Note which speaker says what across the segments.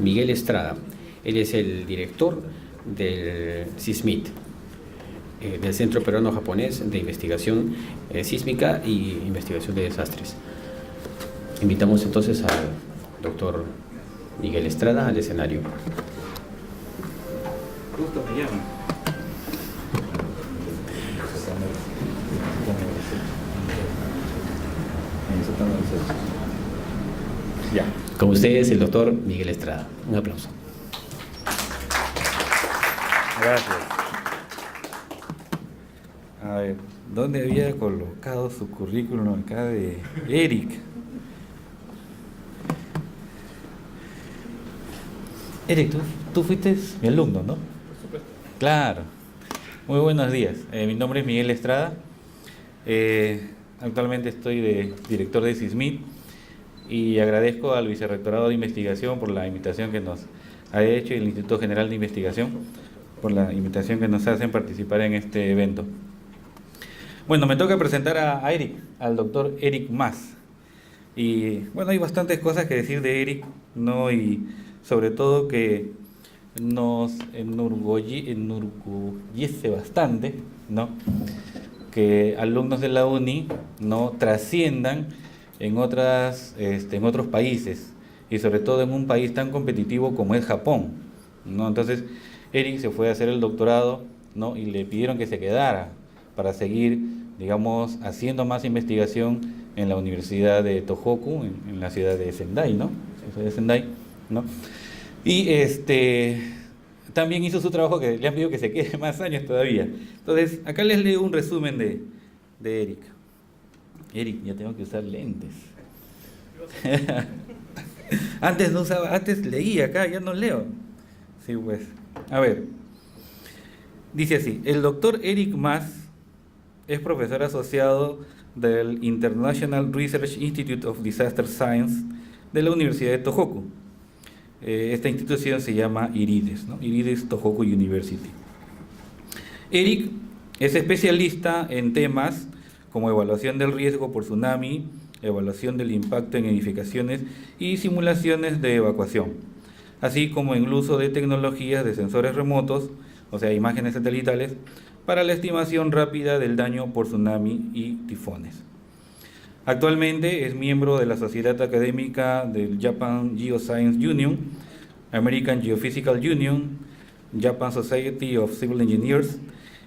Speaker 1: Miguel Estrada. Él es el director del CISMIT, del Centro Peruano-Japonés de Investigación Sísmica y Investigación de Desastres. Invitamos entonces al doctor Miguel Estrada al escenario.
Speaker 2: Justo me llama.
Speaker 1: Ya. Con ustedes el doctor Miguel Estrada. Un aplauso.
Speaker 2: Gracias. A ver, ¿dónde había colocado su currículum acá de Eric? Eric, tú fuiste mi alumno, ¿no?
Speaker 3: Por supuesto.
Speaker 2: Claro. Muy buenos días. Mi nombre es Miguel Estrada. Actualmente estoy de director de CISMIT y agradezco al Vicerrectorado de Investigación por la invitación que nos ha hecho y el Instituto General de Investigación por la invitación que nos hacen participar en este evento. Bueno, me toca presentar a Eric, al doctor Eric Mas. Y bueno, hay bastantes cosas que decir de Eric, ¿no? Y sobre todo que nos enorgullece bastante, ¿no? Que alumnos de la UNI no trasciendan en otros países y sobre todo en un país tan competitivo como es Japón, ¿no? Entonces Eric se fue a hacer el doctorado, ¿no? Y le pidieron que se quedara para seguir, digamos, haciendo más investigación en la Universidad de Tohoku, en la ciudad de Sendai, ¿no? Y también hizo su trabajo que le han pedido que se quede más años todavía. Entonces, acá les leo un resumen de Eric. Eric, ya tengo que usar lentes. Antes leía acá, ya no leo. Sí, pues. A ver. Dice así: el doctor Eric Mas es profesor asociado del International Research Institute of Disaster Science de la Universidad de Tohoku. Esta institución se llama IRIDES, ¿no? IRIDES Tohoku University. Eric es especialista en temas como evaluación del riesgo por tsunami, evaluación del impacto en edificaciones y simulaciones de evacuación, así como en el uso de tecnologías de sensores remotos, o sea, imágenes satelitales, para la estimación rápida del daño por tsunami y tifones. Actualmente es miembro de la Sociedad Académica del Japan Geoscience Union, American Geophysical Union, Japan Society of Civil Engineers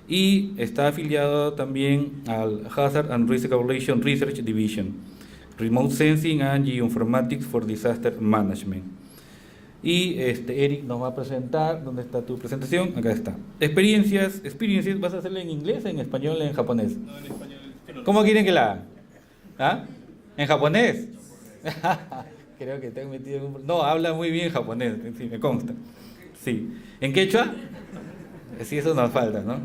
Speaker 2: y está afiliado también al Hazard and Risk Evaluation Research Division, Remote Sensing and Geoinformatics for Disaster Management. Y Eric nos va a presentar. ¿Dónde está tu presentación? Acá está. Experiencias, ¿vas a hacerla en inglés, en español, en japonés?
Speaker 3: No, en español.
Speaker 2: ¿Cómo quieren que la haga? ¿Ah? ¿En japonés? Creo que te han metido en un... No, habla muy bien japonés, sí, me consta. Sí. ¿En quechua? Sí, eso nos falta, ¿no?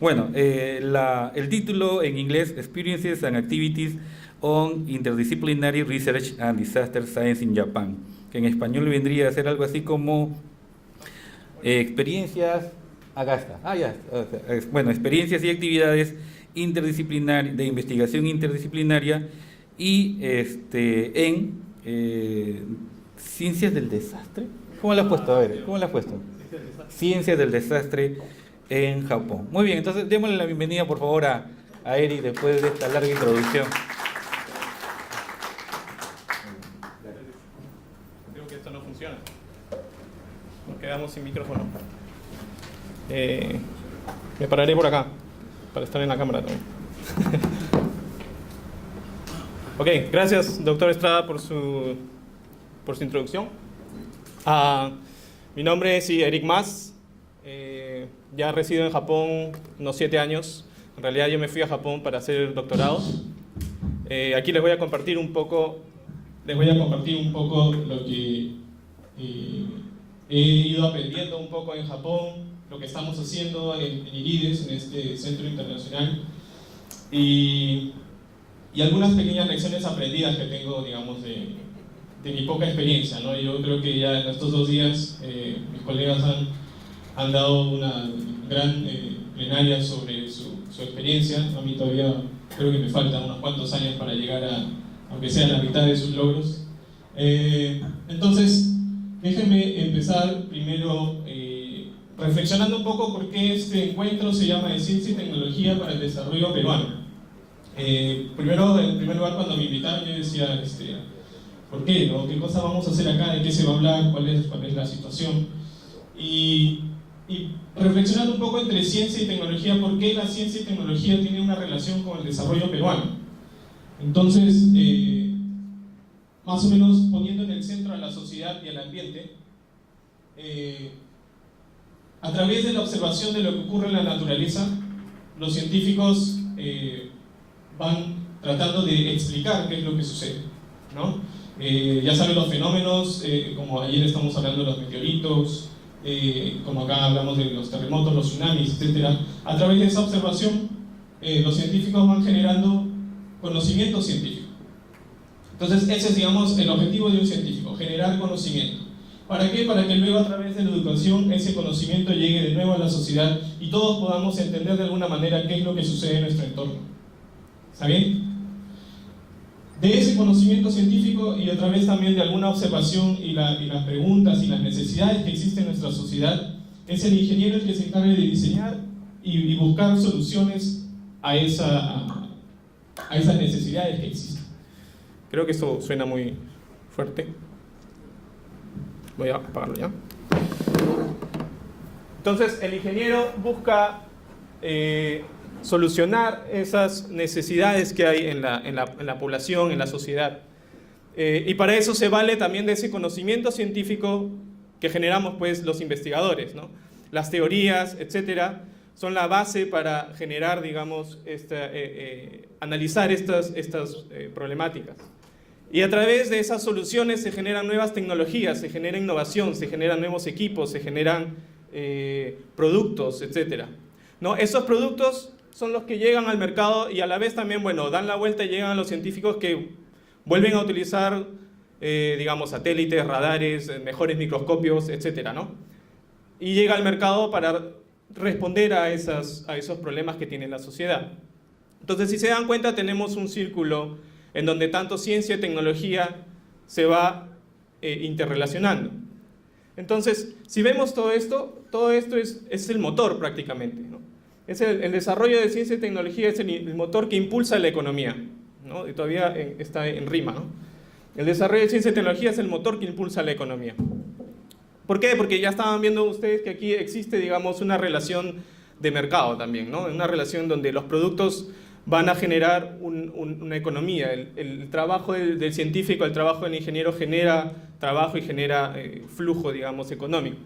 Speaker 2: Bueno, el título en inglés: Experiences and Activities on Interdisciplinary Research and Disaster Science in Japan, que en español vendría a ser algo así como experiencias... Acá está. Bueno, experiencias y actividades interdisciplinaria, de investigación interdisciplinaria y en ciencias del desastre. ¿Cómo lo has puesto? A ver, ¿cómo lo has puesto? Ciencias del desastre en Japón. Muy bien, entonces démosle la bienvenida por favor a Eric después de esta larga introducción.
Speaker 3: Creo que esto no funciona. Nos quedamos sin micrófono. Me pararé por acá para estar en la cámara también. Ok, gracias doctor Estrada por su introducción. Mi nombre es Eric Mas. Ya resido en Japón unos 7 años. En realidad yo me fui a Japón para hacer el doctorado. Aquí les voy a compartir un poco lo que he ido aprendiendo un poco en Japón, lo que estamos haciendo en IRIDES, en este centro internacional, y algunas pequeñas lecciones aprendidas que tengo, digamos, de mi poca experiencia, ¿no? Yo creo que ya en estos 2 días mis colegas han dado una gran plenaria sobre su experiencia. A mí todavía creo que me faltan unos cuantos años para llegar aunque sea la mitad de sus logros. Entonces, déjenme empezar primero reflexionando un poco por qué este encuentro se llama de Ciencia y Tecnología para el Desarrollo Peruano. Primero, en primer lugar, cuando me invitaron yo decía, ¿por qué? ¿No? ¿Qué cosa vamos a hacer acá? ¿De qué se va a hablar? ¿Cuál es la situación? Y reflexionando un poco entre ciencia y tecnología, ¿por qué la ciencia y tecnología tienen una relación con el desarrollo peruano? Entonces, más o menos poniendo en el centro a la sociedad y al ambiente, a través de la observación de lo que ocurre en la naturaleza, los científicos van tratando de explicar qué es lo que sucede, ¿no? Ya saben los fenómenos, como ayer estamos hablando de los meteoritos, como acá hablamos de los terremotos, los tsunamis, etc. A través de esa observación, los científicos van generando conocimiento científico. Entonces ese es, digamos, el objetivo de un científico, generar conocimiento. ¿Para qué? Para que luego a través de la educación ese conocimiento llegue de nuevo a la sociedad y todos podamos entender de alguna manera qué es lo que sucede en nuestro entorno. ¿Está bien? De ese conocimiento científico y a través también de alguna observación y las preguntas y las necesidades que existen en nuestra sociedad, es el ingeniero el que se encarga de diseñar y buscar soluciones a esas necesidades que existen. Creo que esto suena muy fuerte. Voy a apagarlo ya. Entonces, el ingeniero busca solucionar esas necesidades que hay en la población, en la sociedad. Y para eso se vale también de ese conocimiento científico que generamos pues, los investigadores, ¿no? Las teorías, etcétera, son la base para generar, digamos, analizar estas problemáticas. Y a través de esas soluciones se generan nuevas tecnologías, se genera innovación, se generan nuevos equipos, se generan productos, etc. ¿No? Esos productos son los que llegan al mercado y a la vez también, bueno, dan la vuelta y llegan a los científicos que vuelven a utilizar, digamos, satélites, radares, mejores microscopios, etc. ¿No? Y llega al mercado para responder a esos problemas que tiene la sociedad. Entonces, si se dan cuenta, tenemos un círculo en donde tanto ciencia y tecnología se va interrelacionando. Entonces, si vemos todo esto es el motor prácticamente, ¿no? El desarrollo de ciencia y tecnología es el motor que impulsa la economía, ¿no? Y todavía está en rima, ¿no? El desarrollo de ciencia y tecnología es el motor que impulsa la economía. ¿Por qué? Porque ya estaban viendo ustedes que aquí existe, digamos, una relación de mercado también, ¿no? Una relación donde los productos van a generar una economía. El trabajo del científico, el trabajo del ingeniero genera trabajo y genera flujo, digamos, económico.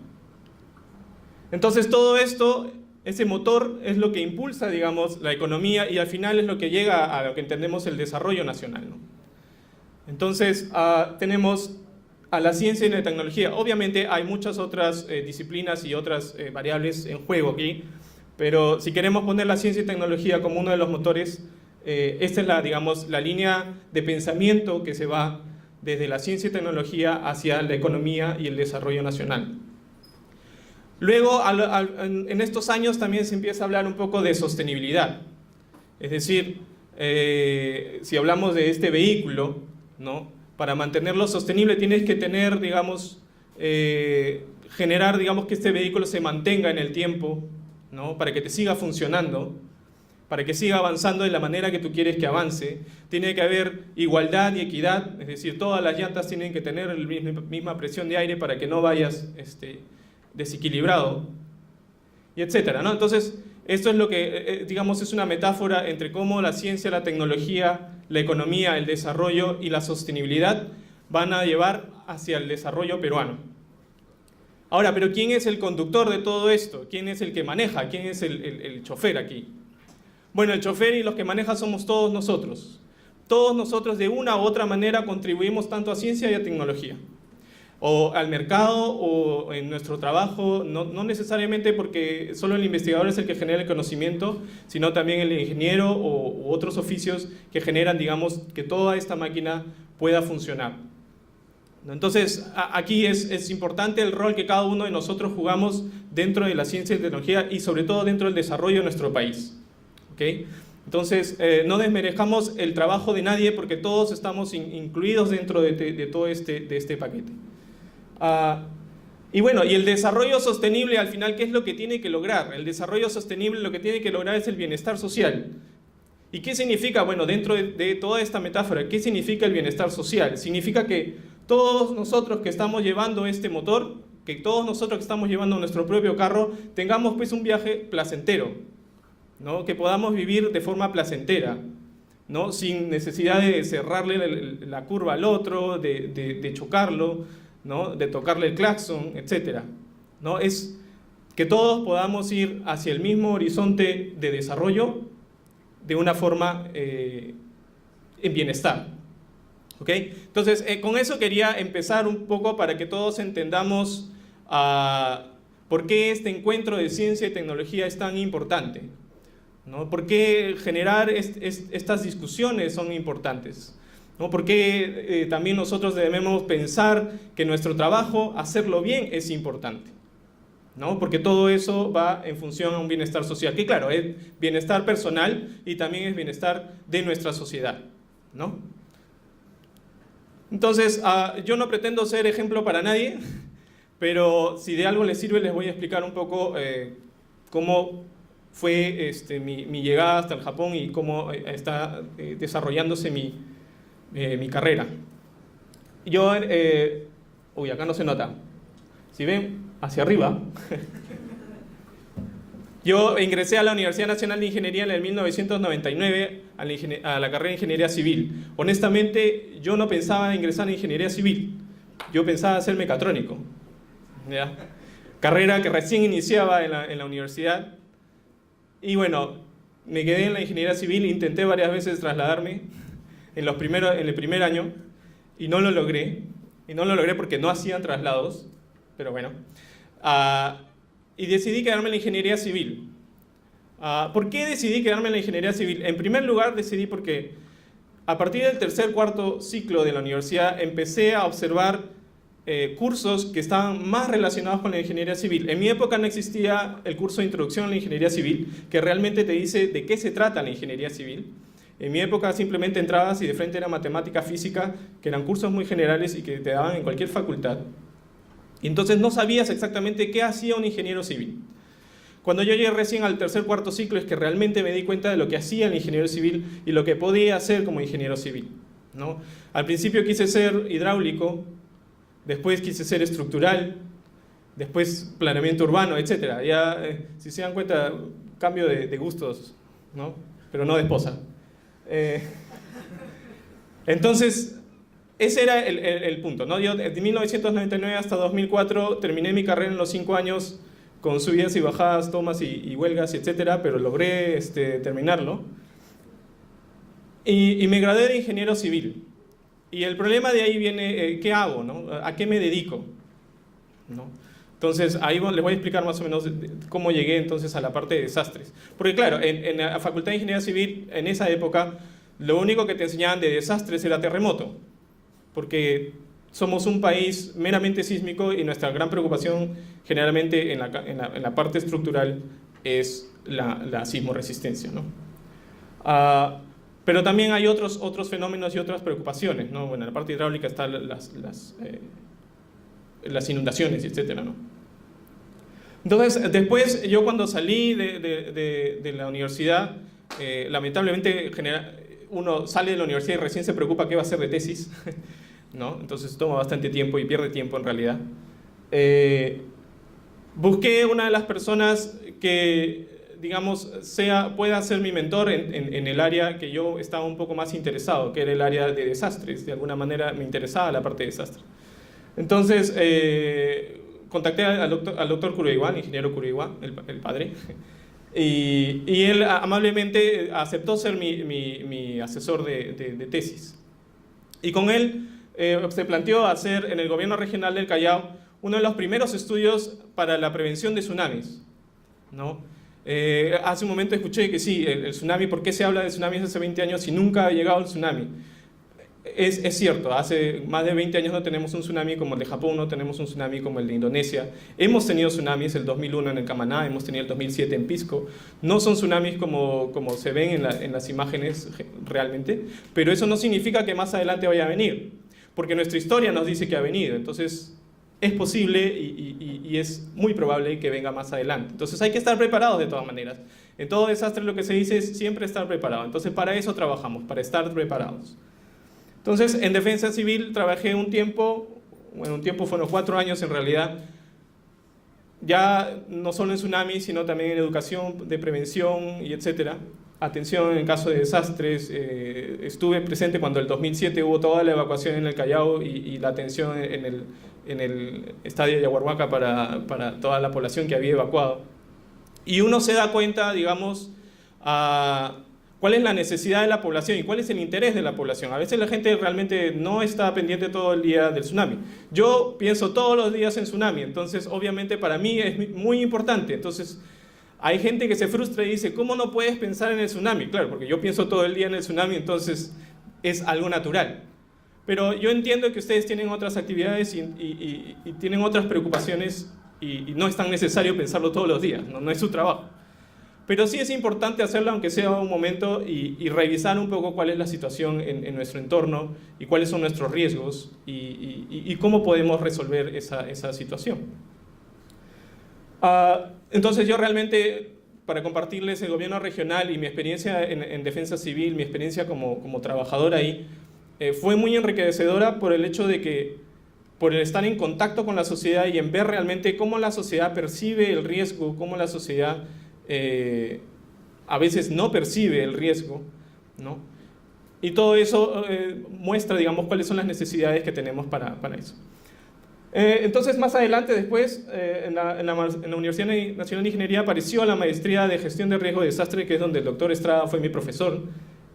Speaker 3: Entonces todo esto, ese motor es lo que impulsa, digamos, la economía y al final es lo que llega a lo que entendemos el desarrollo nacional, ¿no? Entonces tenemos a la ciencia y la tecnología. Obviamente hay muchas otras disciplinas y otras variables en juego aquí, pero si queremos poner la ciencia y tecnología como uno de los motores, esta es digamos, la línea de pensamiento que se va desde la ciencia y tecnología hacia la economía y el desarrollo nacional. Luego, en estos años también se empieza a hablar un poco de sostenibilidad. Es decir, si hablamos de este vehículo, ¿no? Para mantenerlo sostenible tienes que tener, digamos, generar, digamos, que este vehículo se mantenga en el tiempo, ¿no? Para que te siga funcionando, para que siga avanzando de la manera que tú quieres que avance. Tiene que haber igualdad y equidad, es decir, todas las llantas tienen que tener la misma presión de aire para que no vayas desequilibrado, y etcétera, ¿no? Entonces, esto es lo que, digamos, es una metáfora entre cómo la ciencia, la tecnología, la economía, el desarrollo y la sostenibilidad van a llevar hacia el desarrollo peruano. Ahora, pero ¿quién es el conductor de todo esto? ¿Quién es el que maneja? ¿Quién es el chofer aquí? Bueno, el chofer y los que manejan somos todos nosotros. Todos nosotros de una u otra manera contribuimos tanto a ciencia y a tecnología. O al mercado o en nuestro trabajo, no necesariamente porque solo el investigador es el que genera el conocimiento, sino también el ingeniero u otros oficios que generan, digamos, que toda esta máquina pueda funcionar. Entonces, aquí es importante el rol que cada uno de nosotros jugamos dentro de la ciencia y tecnología y sobre todo dentro del desarrollo de nuestro país. ¿Okay? Entonces, no desmerezcamos el trabajo de nadie porque todos estamos incluidos dentro de todo este paquete. Y bueno, y el desarrollo sostenible al final, ¿qué es lo que tiene que lograr? El desarrollo sostenible lo que tiene que lograr es el bienestar social. ¿Y qué significa? Bueno, dentro de toda esta metáfora, ¿qué significa el bienestar social? Significa que todos nosotros que estamos llevando este motor, que todos nosotros que estamos llevando nuestro propio carro, tengamos pues un viaje placentero, ¿no? Que podamos vivir de forma placentera, ¿no? Sin necesidad de cerrarle la curva al otro, de chocarlo, ¿no? De tocarle el claxon, etc., ¿no? Es que todos podamos ir hacia el mismo horizonte de desarrollo de una forma en bienestar. ¿Ok? Entonces, con eso quería empezar un poco para que todos entendamos por qué este encuentro de ciencia y tecnología es tan importante, ¿no? ¿Por qué generar estas discusiones son importantes? ¿No? ¿Por qué también nosotros debemos pensar que nuestro trabajo, hacerlo bien, es importante? ¿No? Porque todo eso va en función a un bienestar social, que claro, es bienestar personal y también es bienestar de nuestra sociedad, ¿no? Entonces, yo no pretendo ser ejemplo para nadie, pero si de algo les sirve, les voy a explicar un poco cómo fue mi llegada hasta el Japón y cómo está desarrollándose mi carrera. Yo, uy, acá no se nota. Si ven, hacia arriba. Yo ingresé a la Universidad Nacional de Ingeniería en el 1999 a la carrera de Ingeniería Civil. Honestamente, yo no pensaba ingresar en Ingeniería Civil. Yo pensaba ser mecatrónico, ¿ya? Carrera que recién iniciaba en la universidad. Y bueno, me quedé en la Ingeniería Civil, intenté varias veces trasladarme en el primer año y no lo logré. Y no lo logré porque no hacían traslados, pero bueno. Y decidí quedarme en la Ingeniería Civil. ¿Por qué decidí quedarme en la Ingeniería Civil? En primer lugar, decidí porque a partir del cuarto ciclo de la universidad empecé a observar cursos que estaban más relacionados con la ingeniería civil. En mi época no existía el curso de introducción a la ingeniería civil, que realmente te dice de qué se trata la ingeniería civil. En mi época simplemente entrabas y de frente era matemática, física, que eran cursos muy generales y que te daban en cualquier facultad. Y entonces no sabías exactamente qué hacía un ingeniero civil. Cuando yo llegué recién al cuarto ciclo es que realmente me di cuenta de lo que hacía el ingeniero civil y lo que podía hacer como ingeniero civil, ¿no? Al principio quise ser hidráulico, después quise ser estructural, después planeamiento urbano, etc. Ya, si se dan cuenta, cambio de gustos, ¿no? Pero no de esposa. Entonces, ese era el punto, ¿no? Yo de 1999 hasta 2004 terminé mi carrera en los 5 años con subidas y bajadas, tomas y huelgas, etc., pero logré terminarlo. Y me gradué de ingeniero civil. Y el problema de ahí viene, ¿qué hago, no? ¿A qué me dedico? ¿No? Entonces, ahí les voy a explicar más o menos cómo llegué entonces a la parte de desastres. Porque claro, en la Facultad de Ingeniería Civil, en esa época, lo único que te enseñaban de desastres era terremoto. Porque somos un país meramente sísmico y nuestra gran preocupación generalmente en la parte estructural es la sismoresistencia, ¿no? Pero también hay otros fenómenos y otras preocupaciones, ¿no? Bueno, en la parte hidráulica están las inundaciones, etcétera, ¿no? Entonces, después, yo cuando salí de la universidad, lamentablemente uno sale de la universidad y recién se preocupa qué va a hacer de tesis, ¿no? Entonces toma bastante tiempo y pierde tiempo en realidad. Busqué una de las personas que, digamos, pueda ser mi mentor en el área que yo estaba un poco más interesado, que era el área de desastres. De alguna manera me interesaba la parte de desastres. Entonces, contacté al doctor Kuroiwa, ingeniero Kuroiwa, el padre, y él amablemente aceptó ser mi asesor de tesis. Y con él se planteó hacer en el gobierno regional del Callao uno de los primeros estudios para la prevención de tsunamis, ¿no? Hace un momento escuché que sí, el tsunami, ¿por qué se habla de tsunamis hace 20 años si nunca ha llegado el tsunami? Es cierto, hace más de 20 años no tenemos un tsunami como el de Japón, no tenemos un tsunami como el de Indonesia. Hemos tenido tsunamis, el 2001 en el Camaná, hemos tenido el 2007 en Pisco. No son tsunamis como se ven en las imágenes realmente, pero eso no significa que más adelante vaya a venir, porque nuestra historia nos dice que ha venido. Entonces, es posible y es muy probable que venga más adelante. Entonces hay que estar preparados de todas maneras. En todo desastre lo que se dice es siempre estar preparado. Entonces para eso trabajamos, para estar preparados. Entonces en defensa civil trabajé un tiempo fueron 4 años en realidad, ya no solo en tsunami, sino también en educación de prevención y etcétera. Atención en caso de desastres, estuve presente cuando en el 2007 hubo toda la evacuación en el Callao y la atención en el estadio de Yaguarhuaca para toda la población que había evacuado. Y uno se da cuenta, digamos, cuál es la necesidad de la población y cuál es el interés de la población. A veces la gente realmente no está pendiente todo el día del tsunami. Yo pienso todos los días en tsunami, entonces obviamente para mí es muy importante. Entonces hay gente que se frustra y dice, ¿cómo no puedes pensar en el tsunami? Claro, porque yo pienso todo el día en el tsunami, entonces es algo natural. Pero yo entiendo que ustedes tienen otras actividades y tienen otras preocupaciones y no es tan necesario pensarlo todos los días, no es su trabajo. Pero sí es importante hacerlo, aunque sea un momento, y revisar un poco cuál es la situación en nuestro entorno y cuáles son nuestros riesgos y cómo podemos resolver esa situación. Entonces yo realmente, para compartirles el gobierno regional y mi experiencia en defensa civil, mi experiencia como trabajador ahí, fue muy enriquecedora por el hecho de que, por el estar en contacto con la sociedad y en ver realmente cómo la sociedad percibe el riesgo, cómo la sociedad a veces no percibe el riesgo, ¿no? Y todo eso muestra, digamos, cuáles son las necesidades que tenemos para eso. Entonces, más adelante, después, en la Universidad Nacional de Ingeniería apareció la maestría de Gestión de Riesgo de Desastre, que es donde el doctor Estrada fue mi profesor.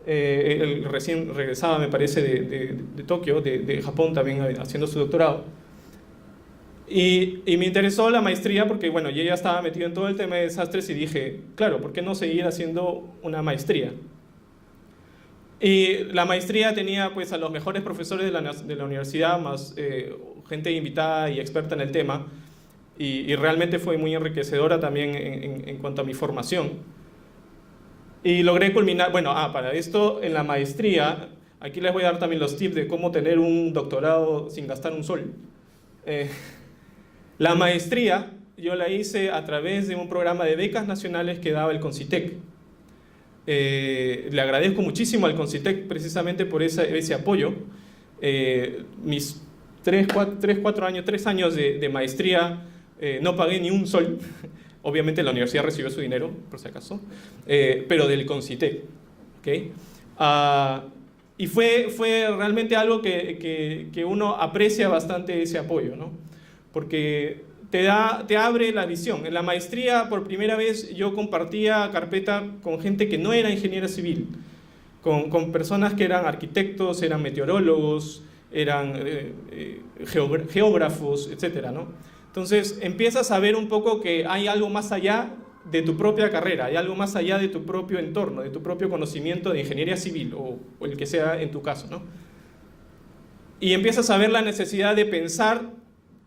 Speaker 3: Él recién regresaba, me parece, de Tokio, de Japón también, haciendo su doctorado. Y me interesó la maestría porque, bueno, yo ya estaba metido en todo el tema de desastres y dije, claro, ¿por qué no seguir haciendo una maestría? Y la maestría tenía pues a los mejores profesores de la universidad, más gente invitada y experta en el tema, y realmente fue muy enriquecedora también en cuanto a mi formación. Y logré culminar, bueno, para esto en la maestría, aquí les voy a dar también los tips de cómo tener un doctorado sin gastar un sol. La maestría yo la hice a través de un programa de becas nacionales que daba el CONCITEC. Le agradezco muchísimo al CONCITEC precisamente por ese apoyo. Mis 3 años de maestría no pagué ni un sol. Obviamente la universidad recibió su dinero, por si acaso, pero del CONCITEC. ¿Okay? Y fue realmente algo que uno aprecia bastante ese apoyo, ¿no? Porque te abre la visión. En la maestría, por primera vez, yo compartía carpeta con gente que no era ingeniera civil, con personas que eran arquitectos, eran meteorólogos, eran geógrafos, etcétera, ¿no? Entonces, empiezas a ver un poco que hay algo más allá de tu propia carrera, hay algo más allá de tu propio entorno, de tu propio conocimiento de ingeniería civil, o el que sea en tu caso, ¿no? Y empiezas a ver la necesidad de pensar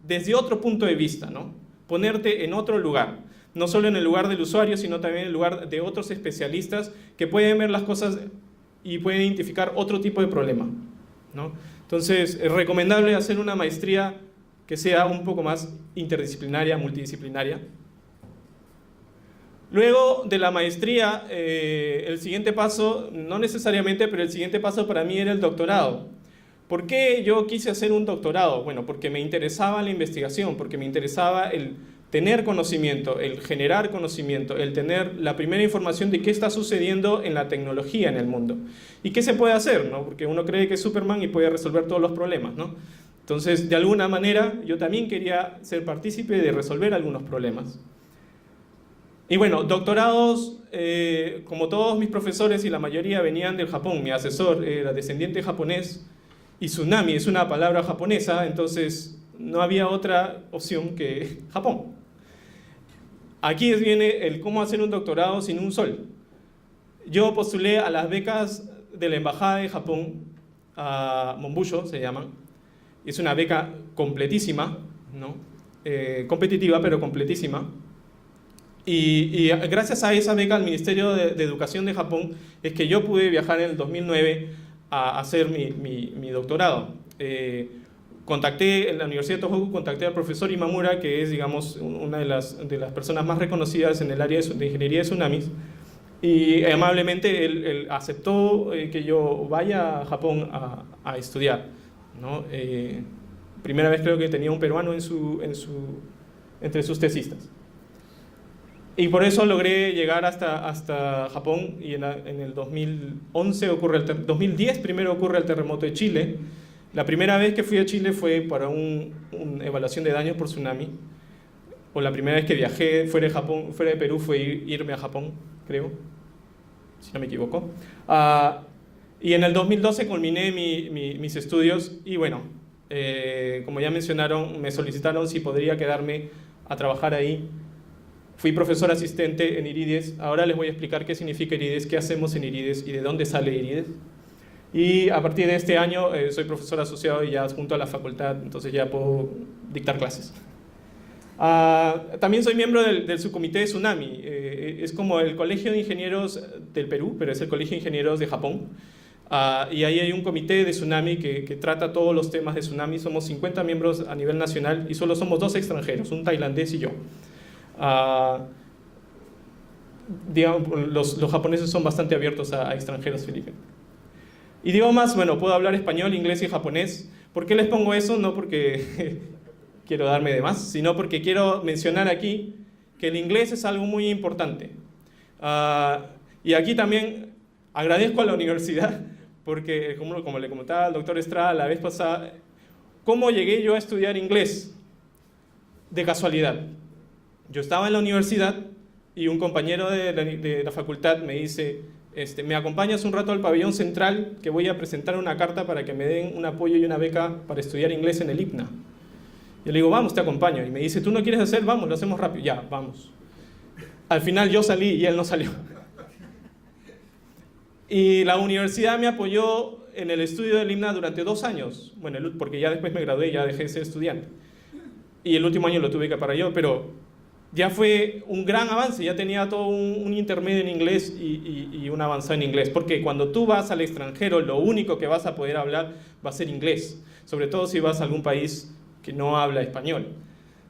Speaker 3: desde otro punto de vista, ¿no? Ponerte en otro lugar, no solo en el lugar del usuario, sino también en el lugar de otros especialistas que pueden ver las cosas y pueden identificar otro tipo de problema, ¿no? Entonces, es recomendable hacer una maestría que sea un poco más interdisciplinaria, multidisciplinaria. Luego de la maestría, el siguiente paso, no necesariamente, pero el siguiente paso para mí era el doctorado. ¿Por qué yo quise hacer un doctorado? Bueno, porque me interesaba la investigación, porque me interesaba el tener conocimiento, el generar conocimiento, el tener la primera información de qué está sucediendo en la tecnología en el mundo. ¿Y qué se puede hacer, ¿no? Porque uno cree que es Superman y puede resolver todos los problemas, ¿no? Entonces, de alguna manera, yo también quería ser partícipe de resolver algunos problemas. Y bueno, doctorados, como todos mis profesores y la mayoría venían del Japón, mi asesor era descendiente japonés, y tsunami es una palabra japonesa, entonces no había otra opción que Japón. Aquí viene el cómo hacer un doctorado sin un sol. Yo postulé a las becas de la Embajada de Japón, a Monbusho se llaman. Es una beca completísima, ¿no? Competitiva, pero completísima. Y gracias a esa beca, al Ministerio de Educación de Japón, es que yo pude viajar en el 2009 a hacer mi doctorado. en la Universidad de Tohoku, contacté al profesor Imamura, que es, digamos, una de las personas más reconocidas en el área de ingeniería de tsunamis, y amablemente él aceptó que yo vaya a Japón a estudiar, ¿no? Primera vez creo que tenía un peruano entre sus tesistas. Y por eso logré llegar hasta Japón, y en el 2011 2010 primero ocurre el terremoto de Chile. La primera vez que fui a Chile fue para una evaluación de daños por tsunami, o la primera vez que viajé fuera de Perú fue irme a Japón, creo, si no me equivoco. Y en el 2012 culminé mis estudios y bueno, como ya mencionaron, me solicitaron si podría quedarme a trabajar ahí. Fui profesor asistente en IRIDES. Ahora les voy a explicar qué significa IRIDES, qué hacemos en IRIDES y de dónde sale IRIDES. Y a partir de este año soy profesor asociado y ya junto a la facultad, entonces ya puedo dictar clases. También soy miembro del subcomité de Tsunami. Es como el Colegio de Ingenieros del Perú, pero es el Colegio de Ingenieros de Japón. Y ahí hay un comité de Tsunami que trata todos los temas de tsunami. Somos 50 miembros a nivel nacional y solo somos 2 extranjeros, un tailandés y yo. Digamos, los japoneses son bastante abiertos a extranjeros filipinos. Idiomas, bueno, puedo hablar español, inglés y japonés. ¿Por qué les pongo eso? No porque quiero darme de más, sino porque quiero mencionar aquí que el inglés es algo muy importante. Y aquí también agradezco a la universidad, porque como le comentaba al doctor Estrada la vez pasada, ¿cómo llegué yo a estudiar inglés? De casualidad. Yo estaba en la universidad y un compañero de la facultad me dice, ¿me acompañas un rato al pabellón central que voy a presentar una carta para que me den un apoyo y una beca para estudiar inglés en el IPNA? Yo le digo, vamos, te acompaño. Y me dice, ¿tú no quieres hacer? Vamos, lo hacemos rápido. Ya, vamos. Al final yo salí y él no salió. Y la universidad me apoyó en el estudio del IPNA durante 2 años. Bueno, porque ya después me gradué y ya dejé de ser estudiante. Y el último año lo tuve que parar yo, pero ya fue un gran avance. Ya tenía todo un intermedio en inglés y un avanzado en inglés. Porque cuando tú vas al extranjero, lo único que vas a poder hablar va a ser inglés. Sobre todo si vas a algún país que no habla español.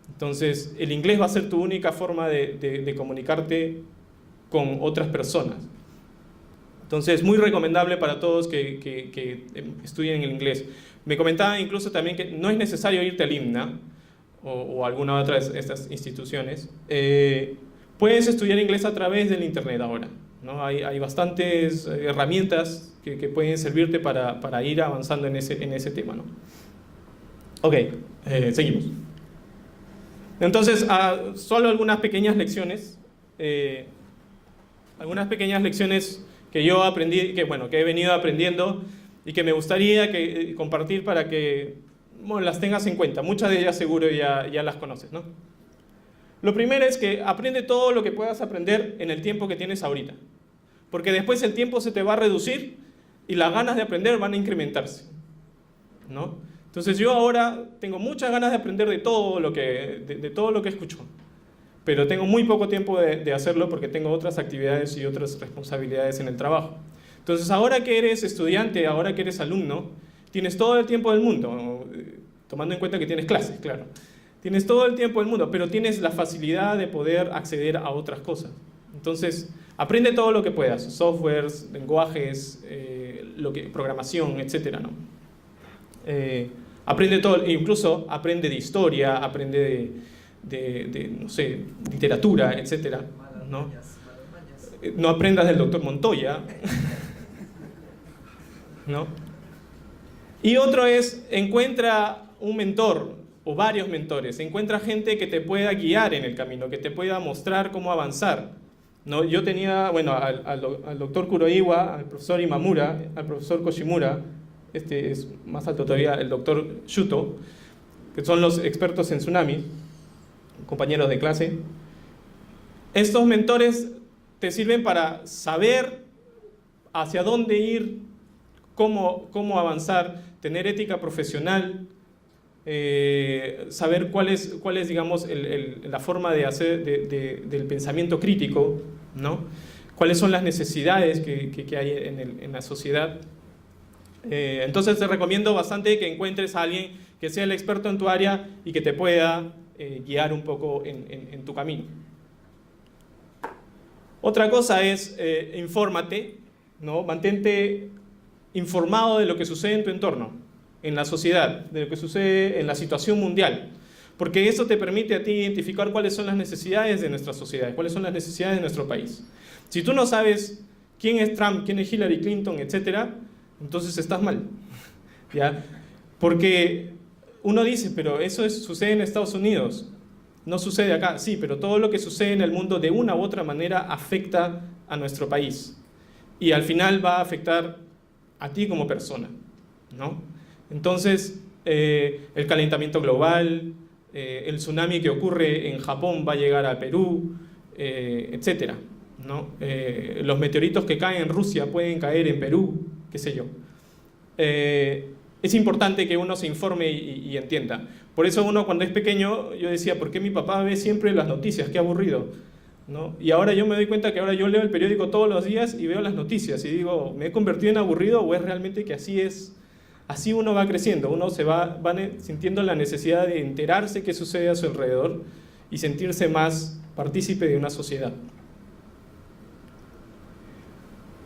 Speaker 3: Entonces, el inglés va a ser tu única forma de comunicarte con otras personas. Entonces, muy recomendable para todos que estudien el inglés. Me comentaba incluso también que no es necesario irte al IMNA o alguna otra de estas instituciones. Puedes estudiar inglés a través del internet ahora, ¿no? Hay bastantes herramientas que pueden servirte para ir avanzando en ese tema, ¿no? Ok, seguimos. Entonces, solo algunas pequeñas lecciones. Algunas pequeñas lecciones que yo aprendí, que he venido aprendiendo y que me gustaría compartir para que las tengas en cuenta. Muchas de ellas seguro ya las conoces, ¿no? Lo primero es que aprende todo lo que puedas aprender en el tiempo que tienes ahorita. Porque después el tiempo se te va a reducir y las ganas de aprender van a incrementarse, ¿no? Entonces yo ahora tengo muchas ganas de aprender de todo lo que escucho. Pero tengo muy poco tiempo de hacerlo porque tengo otras actividades y otras responsabilidades en el trabajo. Entonces, ahora que eres estudiante, ahora que eres alumno, tienes todo el tiempo del mundo, tomando en cuenta que tienes clases, claro. Tienes todo el tiempo del mundo, pero tienes la facilidad de poder acceder a otras cosas. Entonces, aprende todo lo que puedas, softwares, lenguajes, programación, etc., ¿no? Aprende todo, incluso aprende de historia, aprende no sé, literatura, etcétera, ¿no? No aprendas del doctor Montoya, ¿no? Y otro es, encuentra un mentor o varios mentores, encuentra gente que te pueda guiar en el camino, que te pueda mostrar cómo avanzar, ¿no? Yo tenía, al doctor Kuroiwa, al profesor Imamura, al profesor Koshimura, este es más alto todavía, el doctor Shuto, que son los expertos en tsunami, compañeros de clase. Estos mentores te sirven para saber hacia dónde ir, cómo avanzar, tener ética profesional, saber cuál es digamos, la forma de hacer del pensamiento crítico, ¿no? Cuáles son las necesidades que hay en la sociedad. Entonces te recomiendo bastante que encuentres a alguien que sea el experto en tu área y que te pueda guiar un poco en tu camino. Otra cosa es infórmate, ¿no? Mantente informado de lo que sucede en tu entorno, en la sociedad, de lo que sucede en la situación mundial, porque eso te permite a ti identificar cuáles son las necesidades de nuestra sociedad, cuáles son las necesidades de nuestro país. Si tú no sabes quién es Trump, quién es Hillary Clinton, etcétera, entonces estás mal, ¿ya? Porque uno dice, pero eso sucede en Estados Unidos, no sucede acá. Sí, pero todo lo que sucede en el mundo de una u otra manera afecta a nuestro país y al final va a afectar a ti como persona, ¿no? Entonces, el calentamiento global, el tsunami que ocurre en Japón va a llegar a Perú, etcétera, ¿no? Los meteoritos que caen en Rusia pueden caer en Perú, qué sé yo. Es importante que uno se informe y entienda. Por eso uno cuando es pequeño, yo decía, ¿por qué mi papá ve siempre las noticias? Qué aburrido, ¿no? Y ahora yo me doy cuenta que ahora yo leo el periódico todos los días y veo las noticias y digo, ¿me he convertido en aburrido o es realmente que así es? Así uno va creciendo, uno se va sintiendo la necesidad de enterarse qué sucede a su alrededor y sentirse más partícipe de una sociedad.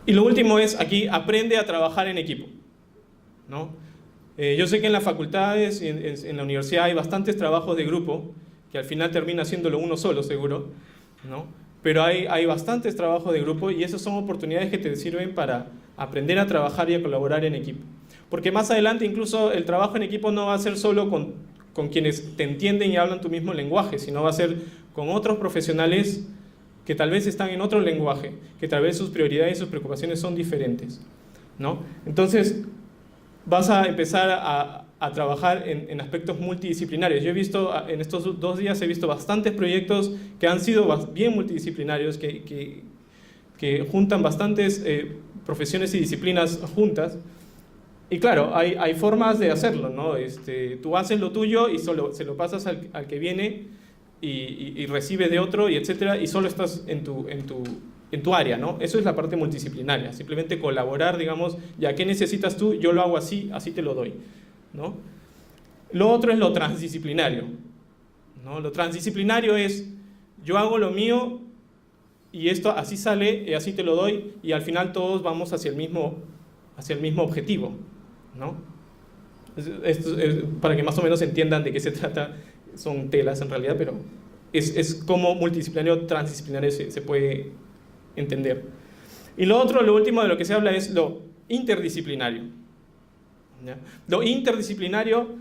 Speaker 3: Y lo último es, aquí, aprende a trabajar en equipo, ¿no? Yo sé que en las facultades y en la universidad hay bastantes trabajos de grupo, que al final termina haciéndolo uno solo, seguro, ¿no? Pero hay bastantes trabajos de grupo y esas son oportunidades que te sirven para aprender a trabajar y a colaborar en equipo. Porque más adelante incluso el trabajo en equipo no va a ser solo con quienes te entienden y hablan tu mismo lenguaje, sino va a ser con otros profesionales que tal vez están en otro lenguaje, que tal vez sus prioridades y sus preocupaciones son diferentes, ¿no? Entonces, vas a empezar a trabajar en aspectos multidisciplinarios. Yo he visto, en estos 2 días he visto bastantes proyectos que han sido bien multidisciplinarios, que juntan bastantes profesiones y disciplinas juntas. Y claro, hay formas de hacerlo, ¿no? Tú haces lo tuyo y solo se lo pasas al que viene y recibes de otro, y etcétera, y solo estás en tu área, ¿no? Eso es la parte multidisciplinaria, simplemente colaborar, digamos, ya, ¿qué necesitas tú? Yo lo hago así, así te lo doy, ¿no? Lo otro es lo transdisciplinario, ¿no? Lo transdisciplinario es, yo hago lo mío y esto así sale, y así te lo doy, y al final todos vamos hacia el mismo objetivo, ¿no? Esto es para que más o menos entiendan de qué se trata, son telas en realidad, pero es como multidisciplinario, transdisciplinario se puede entender. Y lo último de lo que se habla es lo interdisciplinario, ¿ya? Lo interdisciplinario,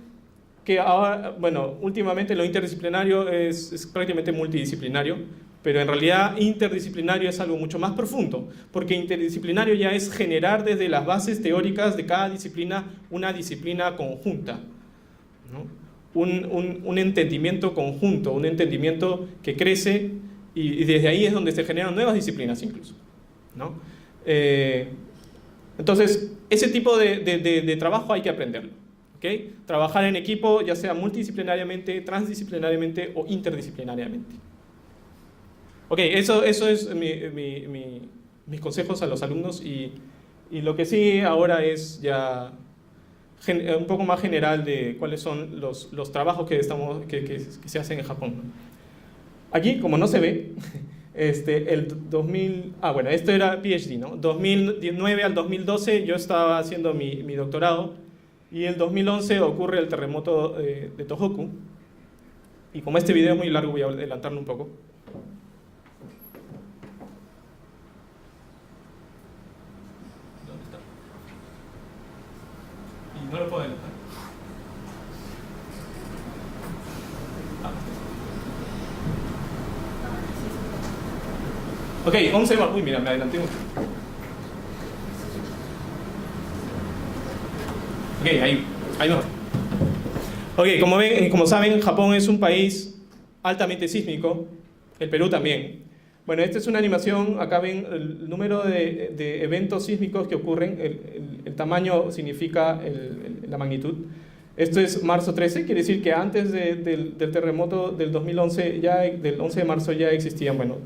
Speaker 3: que ahora, bueno, últimamente lo interdisciplinario es prácticamente multidisciplinario, pero en realidad interdisciplinario es algo mucho más profundo, porque interdisciplinario ya es generar desde las bases teóricas de cada disciplina una disciplina conjunta, ¿no? Un entendimiento conjunto, un entendimiento que crece y desde ahí es donde se generan nuevas disciplinas incluso, ¿no? Entonces, ese tipo de trabajo hay que aprenderlo, ¿ok? Trabajar en equipo, ya sea multidisciplinariamente, transdisciplinariamente o interdisciplinariamente. Ok, eso es mis consejos a los alumnos y lo que sí ahora es ya un poco más general de cuáles son los trabajos que se hacen en Japón. Aquí, como no se ve, bueno, esto era PhD, ¿no? 2009 al 2012 yo estaba haciendo mi doctorado y el 2011 ocurre el terremoto de Tohoku y como este video es muy largo voy a adelantarlo un poco. No lo puedo adelantar. Ok, 11 más. Uy, mira, me adelanté mucho. Ok, ahí mejor. Ok, como saben, Japón es un país altamente sísmico, el Perú también. Bueno, esta es una animación, acá ven el número de eventos sísmicos que ocurren, el tamaño significa la magnitud. Esto es marzo 13, quiere decir que antes del terremoto del 2011, del 11 de marzo ya existía, bueno,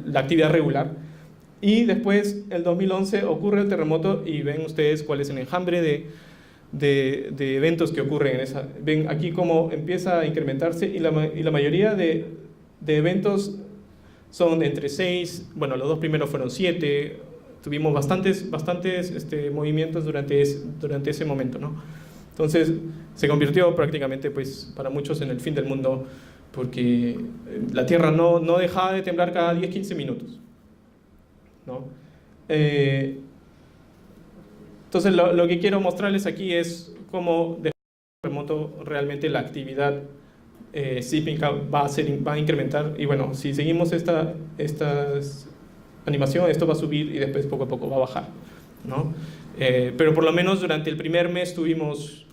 Speaker 3: la actividad regular. Y después, el 2011, ocurre el terremoto y ven ustedes cuál es el enjambre de eventos que ocurren en esa. Ven aquí cómo empieza a incrementarse y la mayoría de eventos son entre 6, bueno, los dos primeros fueron 7, tuvimos bastantes movimientos durante ese momento, ¿no? Entonces se convirtió prácticamente, pues, para muchos en el fin del mundo, porque la Tierra no dejaba de temblar cada 10-15 minutos, ¿no? Entonces lo que quiero mostrarles aquí es cómo de remoto realmente la actividad sísmica va a incrementar, y bueno, si seguimos esta animación, esto va a subir y después poco a poco va a bajar, ¿no? Pero por lo menos durante el primer mes tuvimos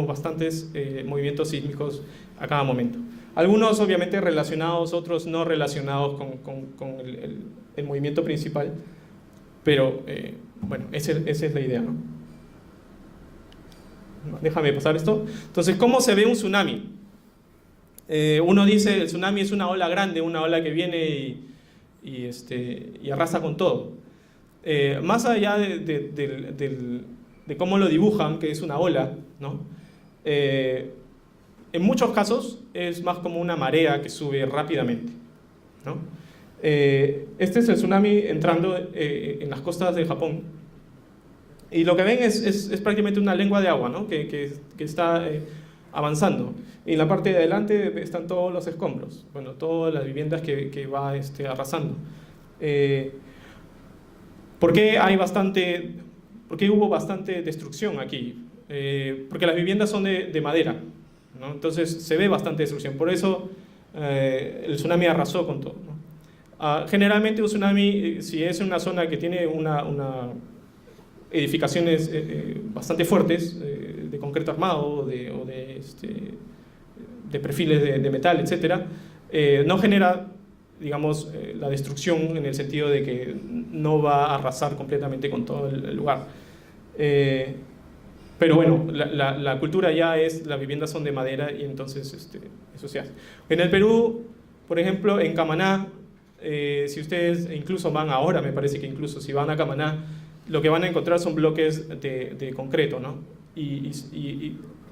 Speaker 3: bastantes movimientos sísmicos a cada momento. Algunos obviamente relacionados, otros no relacionados con el movimiento principal, pero bueno, esa es la idea, ¿no? Déjame pasar esto. Entonces, ¿cómo se ve un tsunami? Uno dice, el tsunami es una ola grande, una ola que viene y arrasa con todo. Más allá de cómo lo dibujan, que es una ola, ¿no? En muchos casos es más como una marea que sube rápidamente, ¿no? Este es el tsunami entrando en las costas de Japón. Y lo que ven es prácticamente una lengua de agua, ¿no? que está avanzando. Y en la parte de adelante están todos los escombros, bueno, todas las viviendas que va arrasando. ¿Por qué hubo bastante destrucción aquí? Porque las viviendas son de madera, ¿no? Entonces se ve bastante destrucción. Por eso el tsunami arrasó con todo, ¿no? Generalmente un tsunami, si es una zona que tiene edificaciones bastante fuertes, de concreto armado o de perfiles de metal, etc., no genera, digamos, la destrucción en el sentido de que no va a arrasar completamente con todo el lugar. Pero bueno, la cultura ya es, las viviendas son de madera y entonces eso se hace. En el Perú, por ejemplo, en Camaná, si ustedes incluso van ahora, me parece que incluso si van a Camaná, lo que van a encontrar son bloques de concreto, ¿no? Y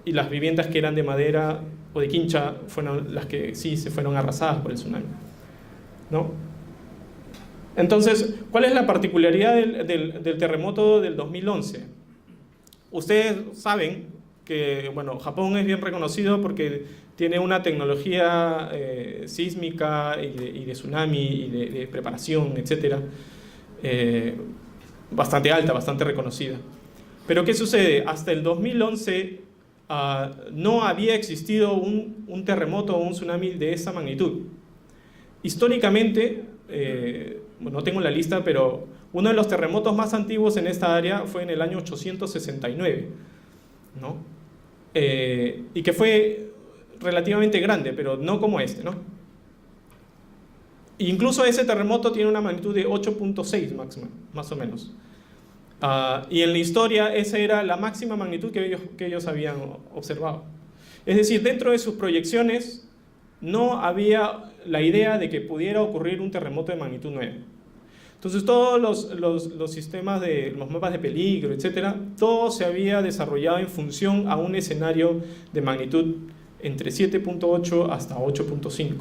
Speaker 3: las viviendas que eran de madera o de quincha fueron las que sí se fueron arrasadas por el tsunami, ¿no? Entonces, ¿cuál es la particularidad del terremoto del 2011? Ustedes saben que, bueno, Japón es bien reconocido porque tiene una tecnología sísmica y de tsunami y de preparación, etcétera, bastante alta, bastante reconocida. Pero ¿qué sucede? Hasta el 2011 no había existido un terremoto o un tsunami de esa magnitud. Históricamente, bueno, no tengo la lista, pero uno de los terremotos más antiguos en esta área fue en el año 869, ¿no? Y que fue relativamente grande, pero no como este, ¿no? Incluso ese terremoto tiene una magnitud de 8.6 más o menos. Y en la historia esa era la máxima magnitud que ellos habían observado. Es decir, dentro de sus proyecciones no había la idea de que pudiera ocurrir un terremoto de magnitud 9. Entonces todos los sistemas de los mapas de peligro, etcétera, todo se había desarrollado en función a un escenario de magnitud entre 7.8 hasta 8.5,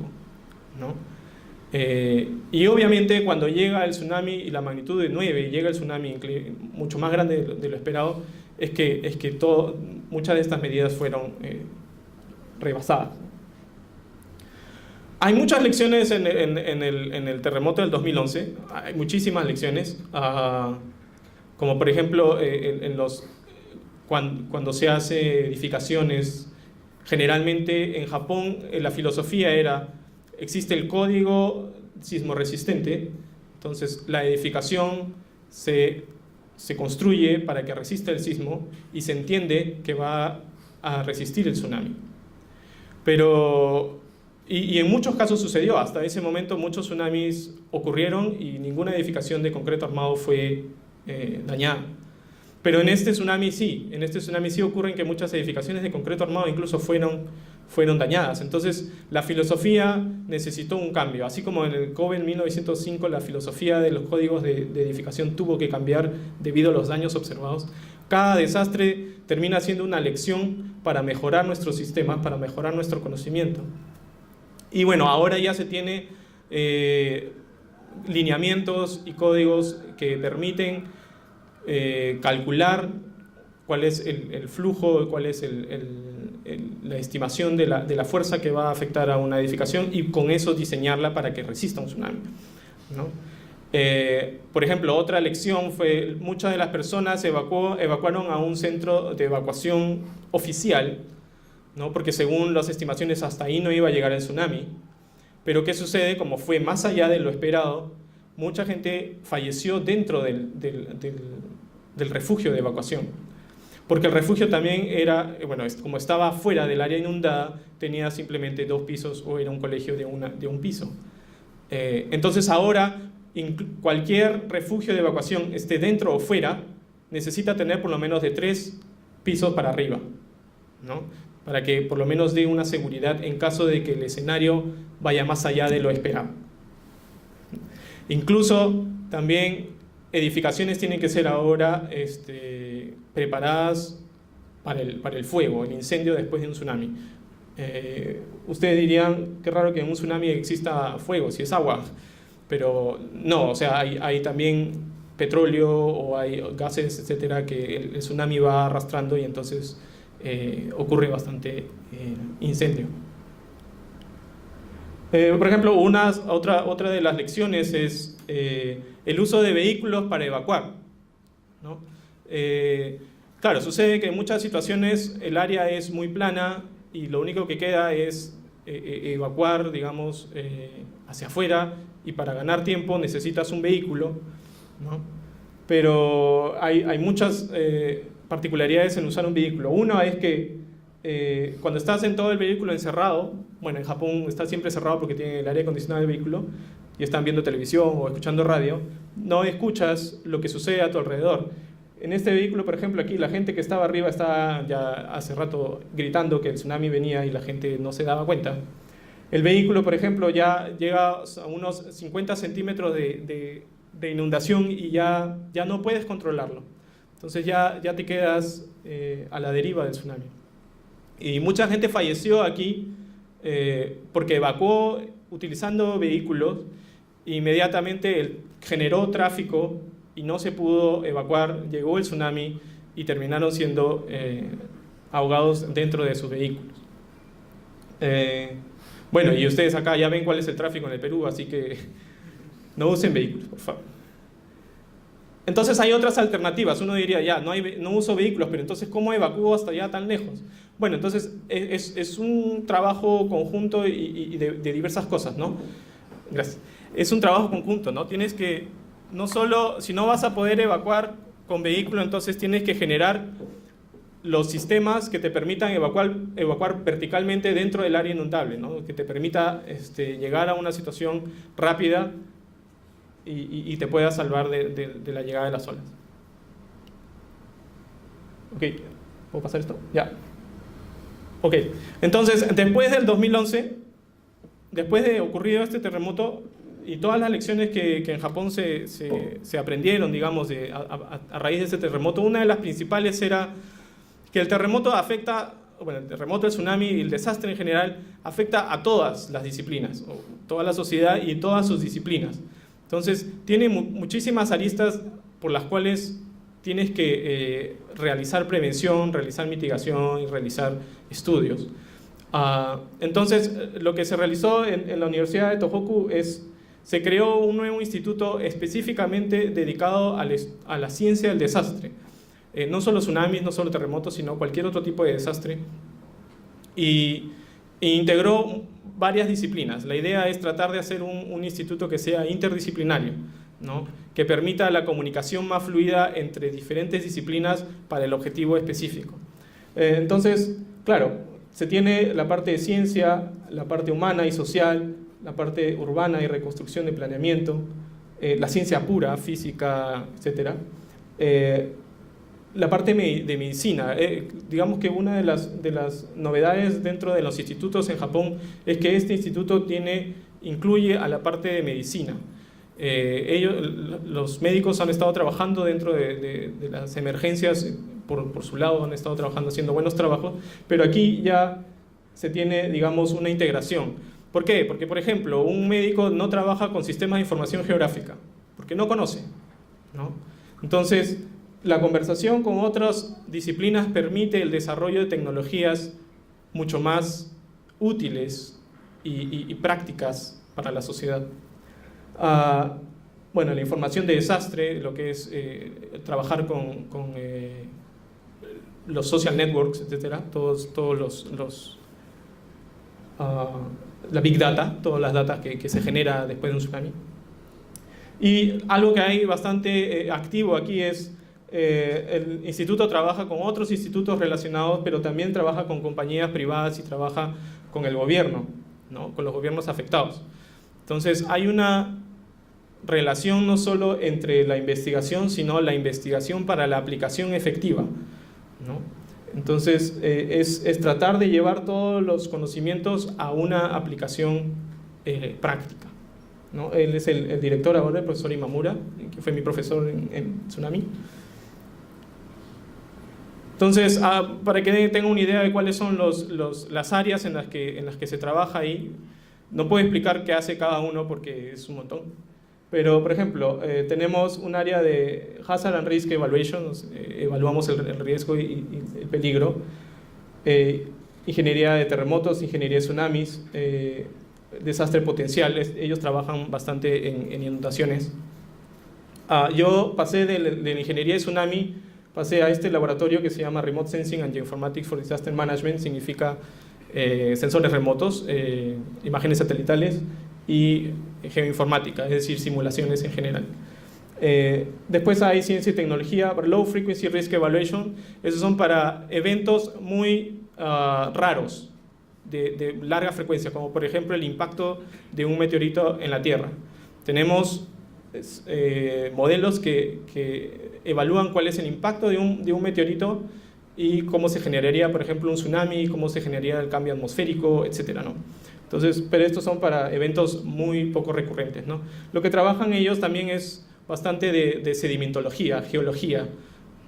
Speaker 3: ¿no? Y obviamente cuando llega el tsunami y la magnitud de 9 y llega el tsunami mucho más grande de lo esperado, es que muchas de estas medidas fueron rebasadas. Hay muchas lecciones en el terremoto del 2011, hay muchísimas lecciones, como por ejemplo cuando se hace edificaciones, generalmente en Japón la filosofía era, existe el código sismorresistente, entonces la edificación se construye para que resista el sismo y se entiende que va a resistir el tsunami. Pero y en muchos casos sucedió, hasta ese momento muchos tsunamis ocurrieron y ninguna edificación de concreto armado fue dañada. Pero en este tsunami sí ocurren que muchas edificaciones de concreto armado incluso fueron dañadas. Entonces la filosofía necesitó un cambio, así como en el Kobe en 1905 la filosofía de los códigos de edificación tuvo que cambiar debido a los daños observados. Cada desastre termina siendo una lección para mejorar nuestros sistemas, para mejorar nuestro conocimiento. Y bueno, ahora ya se tiene lineamientos y códigos que permiten calcular cuál es el flujo, cuál es la estimación de la fuerza que va a afectar a una edificación y con eso diseñarla para que resista un tsunami, ¿no? Por ejemplo, otra lección fue muchas de las personas evacuaron a un centro de evacuación oficial, ¿no? Porque según las estimaciones hasta ahí no iba a llegar el tsunami. Pero ¿qué sucede? Como fue más allá de lo esperado, mucha gente falleció dentro del refugio de evacuación. Porque el refugio también era, bueno, como estaba fuera del área inundada, tenía simplemente 2 pisos o era un colegio de un piso. Entonces ahora cualquier refugio de evacuación, esté dentro o fuera, necesita tener por lo menos de 3 pisos para arriba, ¿no? Para que por lo menos dé una seguridad en caso de que el escenario vaya más allá de lo esperado. Incluso también edificaciones tienen que ser ahora preparadas para el fuego, el incendio después de un tsunami. Ustedes dirían, qué raro que en un tsunami exista fuego, si es agua. Pero no, o sea, hay también petróleo o hay gases, etcétera, que el tsunami va arrastrando y entonces ocurre bastante incendio. Por ejemplo, otra de las lecciones es el uso de vehículos para evacuar, ¿no? Claro, sucede que en muchas situaciones el área es muy plana y lo único que queda es evacuar, digamos, hacia afuera, y para ganar tiempo necesitas un vehículo, ¿no? Pero hay muchas particularidades en usar un vehículo. Una es que cuando estás en todo el vehículo encerrado, bueno, en Japón está siempre cerrado porque tiene el aire acondicionado del vehículo y están viendo televisión o escuchando radio, no escuchas lo que sucede a tu alrededor. En este vehículo, por ejemplo, aquí la gente que estaba arriba estaba ya hace rato gritando que el tsunami venía y la gente no se daba cuenta. El vehículo, por ejemplo, ya llega a unos 50 centímetros de inundación y ya no puedes controlarlo. Entonces ya te quedas a la deriva del tsunami. Y mucha gente falleció aquí porque evacuó utilizando vehículos, inmediatamente generó tráfico y no se pudo evacuar, llegó el tsunami y terminaron siendo ahogados dentro de sus vehículos. Bueno, y ustedes acá ya ven cuál es el tráfico en el Perú, así que no usen vehículos, por favor. Entonces hay otras alternativas. Uno diría, ya, no uso vehículos, pero entonces ¿cómo evacúo hasta allá tan lejos? Bueno, entonces es un trabajo conjunto y de diversas cosas, ¿no? Gracias. Es un trabajo conjunto, ¿no? Tienes que, no solo, si no vas a poder evacuar con vehículo, entonces tienes que generar los sistemas que te permitan evacuar verticalmente dentro del área inundable, ¿no? Que te permita llegar a una situación rápida y te pueda salvar de la llegada de las olas. Ok, ¿puedo pasar esto? Ya. Ok, entonces, después del 2011, después de ocurrido este terremoto y todas las lecciones que en Japón se aprendieron, digamos, a raíz de ese terremoto, una de las principales era que el terremoto el terremoto, el tsunami y el desastre en general afecta a todas las disciplinas, o toda la sociedad y todas sus disciplinas. Entonces, tiene muchísimas aristas por las cuales tienes que realizar prevención, realizar mitigación y realizar estudios. Entonces, lo que se realizó en la Universidad de Tohoku se creó un nuevo instituto específicamente dedicado a la ciencia del desastre. No solo tsunamis, no solo terremotos, sino cualquier otro tipo de desastre. E integró varias disciplinas. La idea es tratar de hacer un instituto que sea interdisciplinario, ¿no? Que permita la comunicación más fluida entre diferentes disciplinas para el objetivo específico. Entonces, claro, se tiene la parte de ciencia, la parte humana y social, la parte urbana y reconstrucción de planeamiento, la ciencia pura, física, etc. La parte de medicina. Digamos que una de las novedades dentro de los institutos en Japón es que este instituto incluye a la parte de medicina. Los médicos han estado trabajando dentro de las emergencias por su lado han estado trabajando, haciendo buenos trabajos, pero aquí ya se tiene, digamos, una integración. ¿Por qué? Porque, por ejemplo, un médico no trabaja con sistemas de información geográfica, porque no conoce, ¿no? Entonces, la conversación con otras disciplinas permite el desarrollo de tecnologías mucho más útiles y prácticas para la sociedad. Bueno, la información de desastre, lo que es trabajar con los social networks, etcétera, todos la big data, todas las datas que se genera después de un tsunami. Y algo que hay bastante activo aquí es el instituto trabaja con otros institutos relacionados, pero también trabaja con compañías privadas y trabaja con el gobierno, ¿no? Con los gobiernos afectados. Entonces hay una relación no solo entre la investigación, sino la investigación para la aplicación efectiva, ¿no? Entonces es tratar de llevar todos los conocimientos a una aplicación práctica, ¿no? Él es el director ahora, el profesor Imamura, que fue mi profesor en Tsunami. Entonces, para que tengan una idea de cuáles son las áreas en las que se trabaja ahí, no puedo explicar qué hace cada uno porque es un montón. Pero, por ejemplo, tenemos un área de Hazard and Risk Evaluation, evaluamos el riesgo y el peligro, ingeniería de terremotos, ingeniería de tsunamis, desastres potenciales. Ellos trabajan bastante en inundaciones. Yo pasé de la ingeniería de tsunami, pasé a este laboratorio que se llama Remote Sensing and Geoinformatics for Disaster Management, significa sensores remotos, imágenes satelitales y geoinformática, es decir, simulaciones en general. Después hay ciencia y tecnología, Low Frequency Risk Evaluation, esos son para eventos muy raros, de larga frecuencia, como por ejemplo el impacto de un meteorito en la Tierra. Tenemos modelos que evalúan cuál es el impacto de un meteorito y cómo se generaría, por ejemplo, un tsunami, cómo se generaría el cambio atmosférico, etcétera, ¿no? Entonces, pero estos son para eventos muy poco recurrentes, ¿no? Lo que trabajan ellos también es bastante de sedimentología, geología,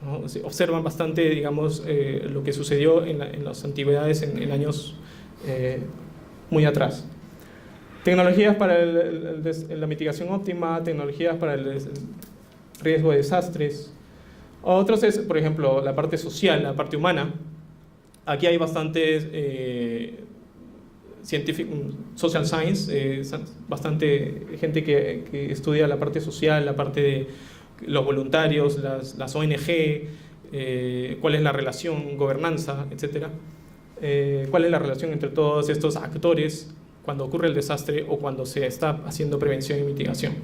Speaker 3: ¿no? Observan bastante, digamos, lo que sucedió en las antigüedades en años muy atrás. Tecnologías para la mitigación óptima, tecnologías para el riesgo de desastres. Otros es, por ejemplo, la parte social, la parte humana. Aquí hay bastantes social science, bastante gente que estudia la parte social, la parte de los voluntarios, las ONG, cuál es la relación, gobernanza, etc. Cuál es la relación entre todos estos actores cuando ocurre el desastre o cuando se está haciendo prevención y mitigación.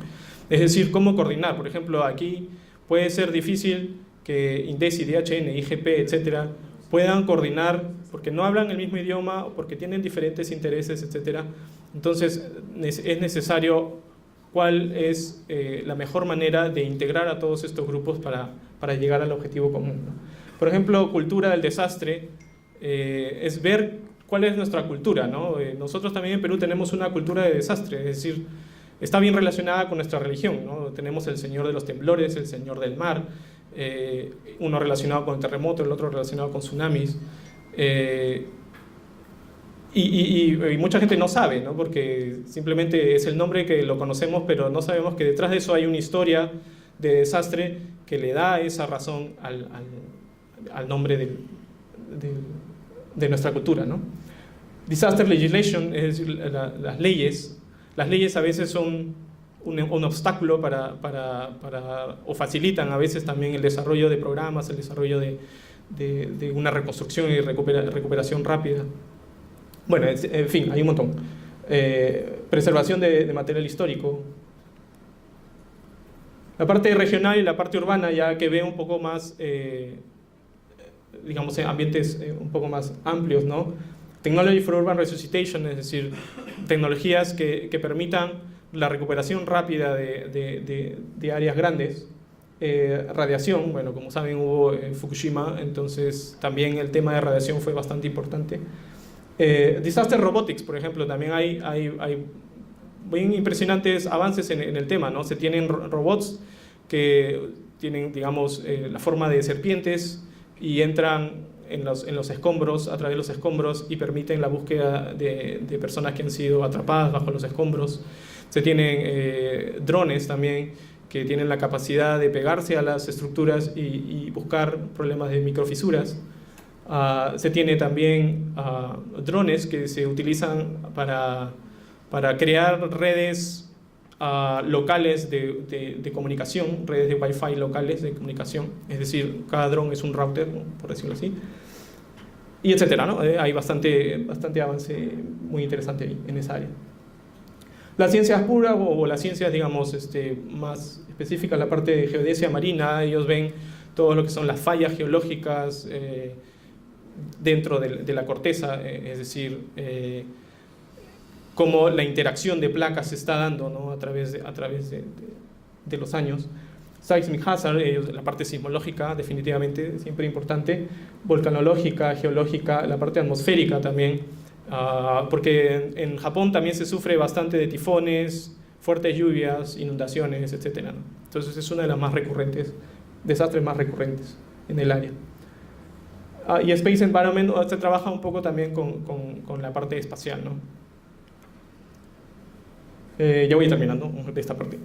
Speaker 3: Es decir, cómo coordinar. Por ejemplo, aquí puede ser difícil que INDECI, DHN, IGP, etcétera, puedan coordinar porque no hablan el mismo idioma o porque tienen diferentes intereses, etcétera. Entonces, es necesario cuál es la mejor manera de integrar a todos estos grupos para llegar al objetivo común, ¿no? Por ejemplo, cultura del desastre es ver cuál es nuestra cultura, ¿no? Nosotros también en Perú tenemos una cultura de desastre, es decir, está bien relacionada con nuestra religión, ¿no? Tenemos el señor de los temblores, el señor del mar, uno relacionado con el terremoto, el otro relacionado con tsunamis, y mucha gente no sabe, ¿no? Porque simplemente es el nombre que lo conocemos, pero no sabemos que detrás de eso hay una historia de desastre que le da esa razón al nombre de nuestra cultura, ¿no? Disaster legislation, es decir, las leyes a veces son un obstáculo o facilitan a veces también el desarrollo de programas, el desarrollo de una reconstrucción y recuperación rápida. Bueno, en fin, hay un montón. Preservación de material histórico. La parte regional y la parte urbana ya que ve un poco más, digamos, ambientes un poco más amplios, ¿no? Technology for Urban Resuscitation, es decir, tecnologías que permitan la recuperación rápida de áreas grandes. Radiación, bueno, como saben hubo Fukushima, entonces también el tema de radiación fue bastante importante. Disaster Robotics, por ejemplo, también hay bien impresionantes avances en el tema, ¿no? Se tienen robots que tienen, digamos, la forma de serpientes, y entran en los escombros, a través de los escombros, y permiten la búsqueda de personas que han sido atrapadas bajo los escombros. Se tienen drones también que tienen la capacidad de pegarse a las estructuras y buscar problemas de microfisuras. Se tiene también drones que se utilizan para crear redes locales de comunicación, redes de Wi-Fi locales de comunicación, es decir, cada dron es un router, por decirlo así, y etcétera, ¿no? Hay bastante avance muy interesante ahí, en esa área. Las ciencias puras o las ciencias, digamos, más específicas, la parte de geodesia marina, ellos ven todo lo que son las fallas geológicas dentro de la corteza, es decir, cómo la interacción de placas se está dando, ¿no? a través de los años. Seismic hazard, la parte sismológica, definitivamente, siempre importante. Volcanológica, geológica, la parte atmosférica también, porque en Japón también se sufre bastante de tifones, fuertes lluvias, inundaciones, etc., ¿no? Entonces es una de las más recurrentes, desastres más recurrentes en el área. Y Space Environment se trabaja un poco también con la parte espacial, ¿no? Ya voy terminando de esta parte.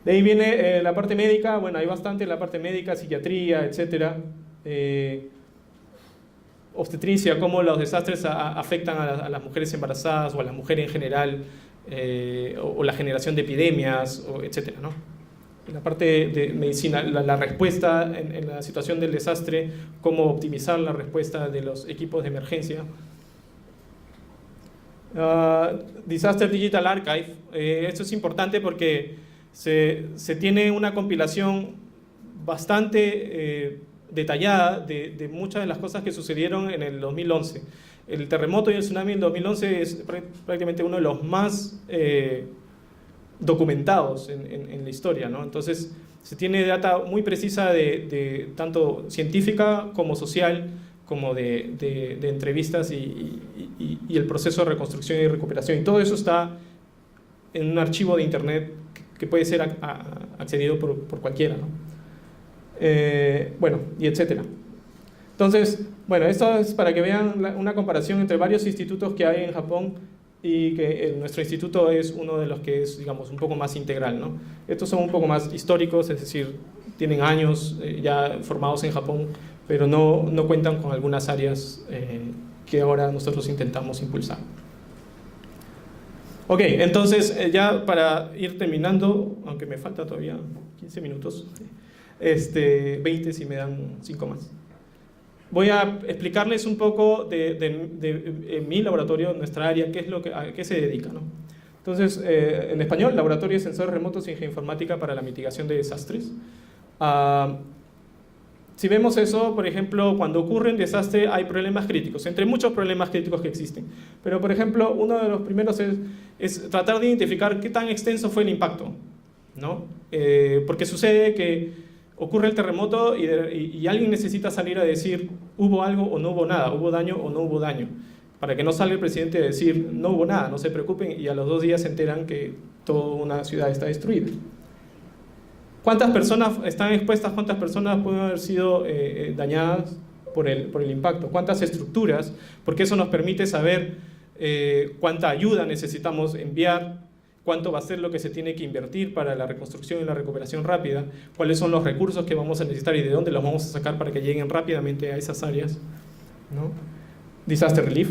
Speaker 3: De ahí viene la parte médica. Bueno, hay bastante en la parte médica, psiquiatría, etcétera. Obstetricia, cómo los desastres afectan a las mujeres embarazadas o a las mujeres en general, o la generación de epidemias, etcétera, ¿no? En la parte de medicina, la respuesta en la situación del desastre, cómo optimizar la respuesta de los equipos de emergencia. Disaster Digital Archive, esto es importante porque se tiene una compilación bastante detallada de muchas de las cosas que sucedieron en el 2011. El terremoto y el tsunami en 2011 es prácticamente uno de los más documentados en la historia, ¿no? Entonces se tiene data muy precisa de tanto científica como social, como de entrevistas y el proceso de reconstrucción y recuperación. Y todo eso está en un archivo de internet que puede ser accedido por cualquiera, ¿no? Bueno, y etcétera. Entonces, bueno, esto es para que vean una comparación entre varios institutos que hay en Japón, y que nuestro instituto es uno de los que es, digamos, un poco más integral, ¿no? Estos son un poco más históricos, es decir, tienen años ya formados en Japón, pero no cuentan con algunas áreas que ahora nosotros intentamos impulsar. Ok, entonces ya para ir terminando, aunque me falta todavía 15 minutos, 20 si me dan 5 más. Voy a explicarles un poco de mi laboratorio, nuestra área, a qué se dedica, ¿no? Entonces, en español, Laboratorio de Sensores Remotos y Geoinformática para la Mitigación de Desastres. Si vemos eso, por ejemplo, cuando ocurre un desastre hay problemas críticos, entre muchos problemas críticos que existen. Pero, por ejemplo, uno de los primeros es tratar de identificar qué tan extenso fue el impacto, ¿no? Porque sucede que ocurre el terremoto y alguien necesita salir a decir hubo algo o no hubo nada, hubo daño o no hubo daño, para que no salga el presidente a decir no hubo nada, no se preocupen, y a los 2 días se enteran que toda una ciudad está destruida. ¿Cuántas personas están expuestas? ¿Cuántas personas pueden haber sido dañadas por el impacto? ¿Cuántas estructuras? Porque eso nos permite saber cuánta ayuda necesitamos enviar, cuánto va a ser lo que se tiene que invertir para la reconstrucción y la recuperación rápida, cuáles son los recursos que vamos a necesitar y de dónde los vamos a sacar para que lleguen rápidamente a esas áreas, ¿no? Disaster Relief.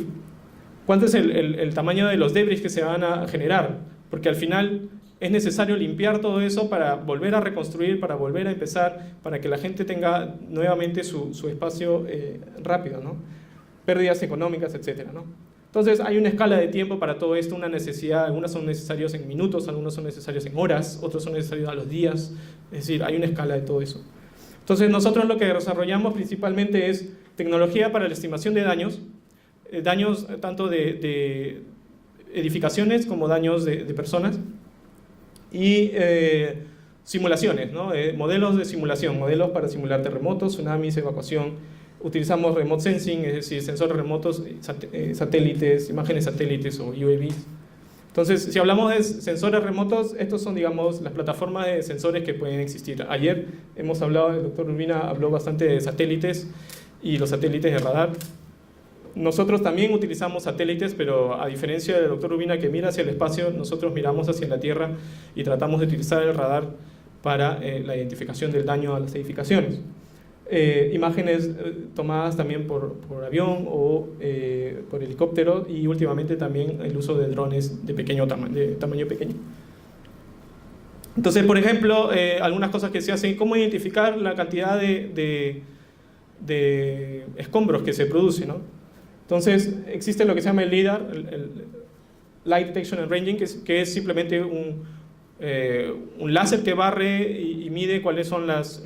Speaker 3: ¿Cuánto es el tamaño de los debris que se van a generar? Porque al final es necesario limpiar todo eso para volver a reconstruir, para volver a empezar, para que la gente tenga nuevamente su espacio rápido, ¿no? Pérdidas económicas, etcétera, ¿no? Entonces hay una escala de tiempo para todo esto, una necesidad, algunos son necesarios en minutos, algunos son necesarios en horas, otros son necesarios a los días, es decir, hay una escala de todo eso. Entonces nosotros lo que desarrollamos principalmente es tecnología para la estimación de daños, daños tanto de edificaciones como daños de personas, y simulaciones, ¿no? Modelos de simulación, modelos para simular terremotos, tsunamis, evacuación. Utilizamos remote sensing, es decir, sensores remotos, satélites, imágenes satélites o UAVs. Entonces, si hablamos de sensores remotos, estos son, digamos, las plataformas de sensores que pueden existir. Ayer hemos hablado, el doctor Urbina habló bastante de satélites, y los satélites de radar. Nosotros también utilizamos satélites, pero a diferencia del doctor Urbina que mira hacia el espacio, nosotros miramos hacia la Tierra y tratamos de utilizar el radar para la identificación del daño a las edificaciones. Imágenes tomadas también por avión o por helicóptero, y últimamente también el uso de drones de tamaño pequeño. Entonces, por ejemplo, algunas cosas que se hacen: cómo identificar la cantidad de escombros que se produce, ¿no? Entonces, existe lo que se llama el LIDAR, el Light Detection and Ranging, que es simplemente un láser que barre y mide cuáles son las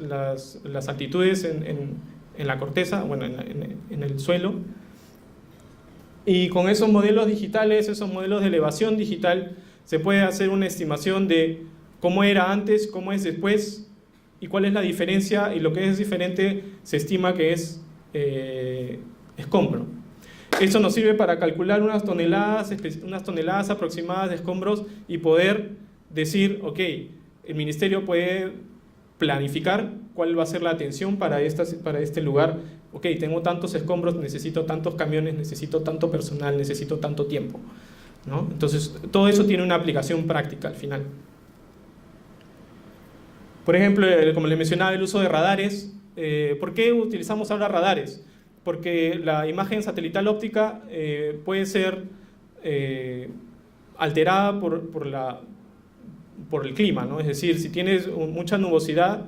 Speaker 3: altitudes en la corteza, bueno, en el suelo. Y con esos modelos digitales, esos modelos de elevación digital, se puede hacer una estimación de cómo era antes, cómo es después y cuál es la diferencia, y lo que es diferente se estima que es escombro. Eso nos sirve para calcular unas toneladas aproximadas de escombros y poder decir, ok, el ministerio puede planificar cuál va a ser la atención para este lugar. Ok, tengo tantos escombros, necesito tantos camiones, necesito tanto personal, necesito tanto tiempo, ¿no? Entonces, todo eso tiene una aplicación práctica al final. Por ejemplo, como les mencionaba, el uso de radares. ¿Por qué utilizamos ahora radares? Porque la imagen satelital óptica puede ser alterada por el clima, ¿no? Es decir, si tienes mucha nubosidad,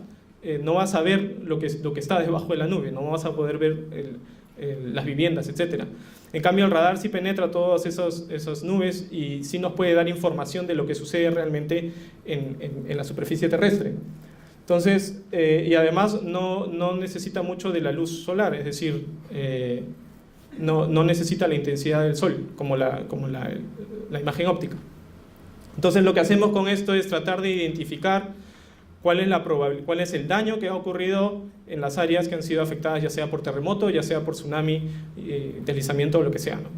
Speaker 3: no vas a ver lo que está debajo de la nube, no vas a poder ver las viviendas, etc. En cambio, el radar sí penetra todas esas nubes y sí nos puede dar información de lo que sucede realmente en la superficie terrestre. Entonces, y además no necesita mucho de la luz solar, es decir, no necesita la intensidad del sol como la imagen óptica. Entonces, lo que hacemos con esto es tratar de identificar cuál es el daño que ha ocurrido en las áreas que han sido afectadas, ya sea por terremoto, ya sea por tsunami, deslizamiento o lo que sea, ¿no?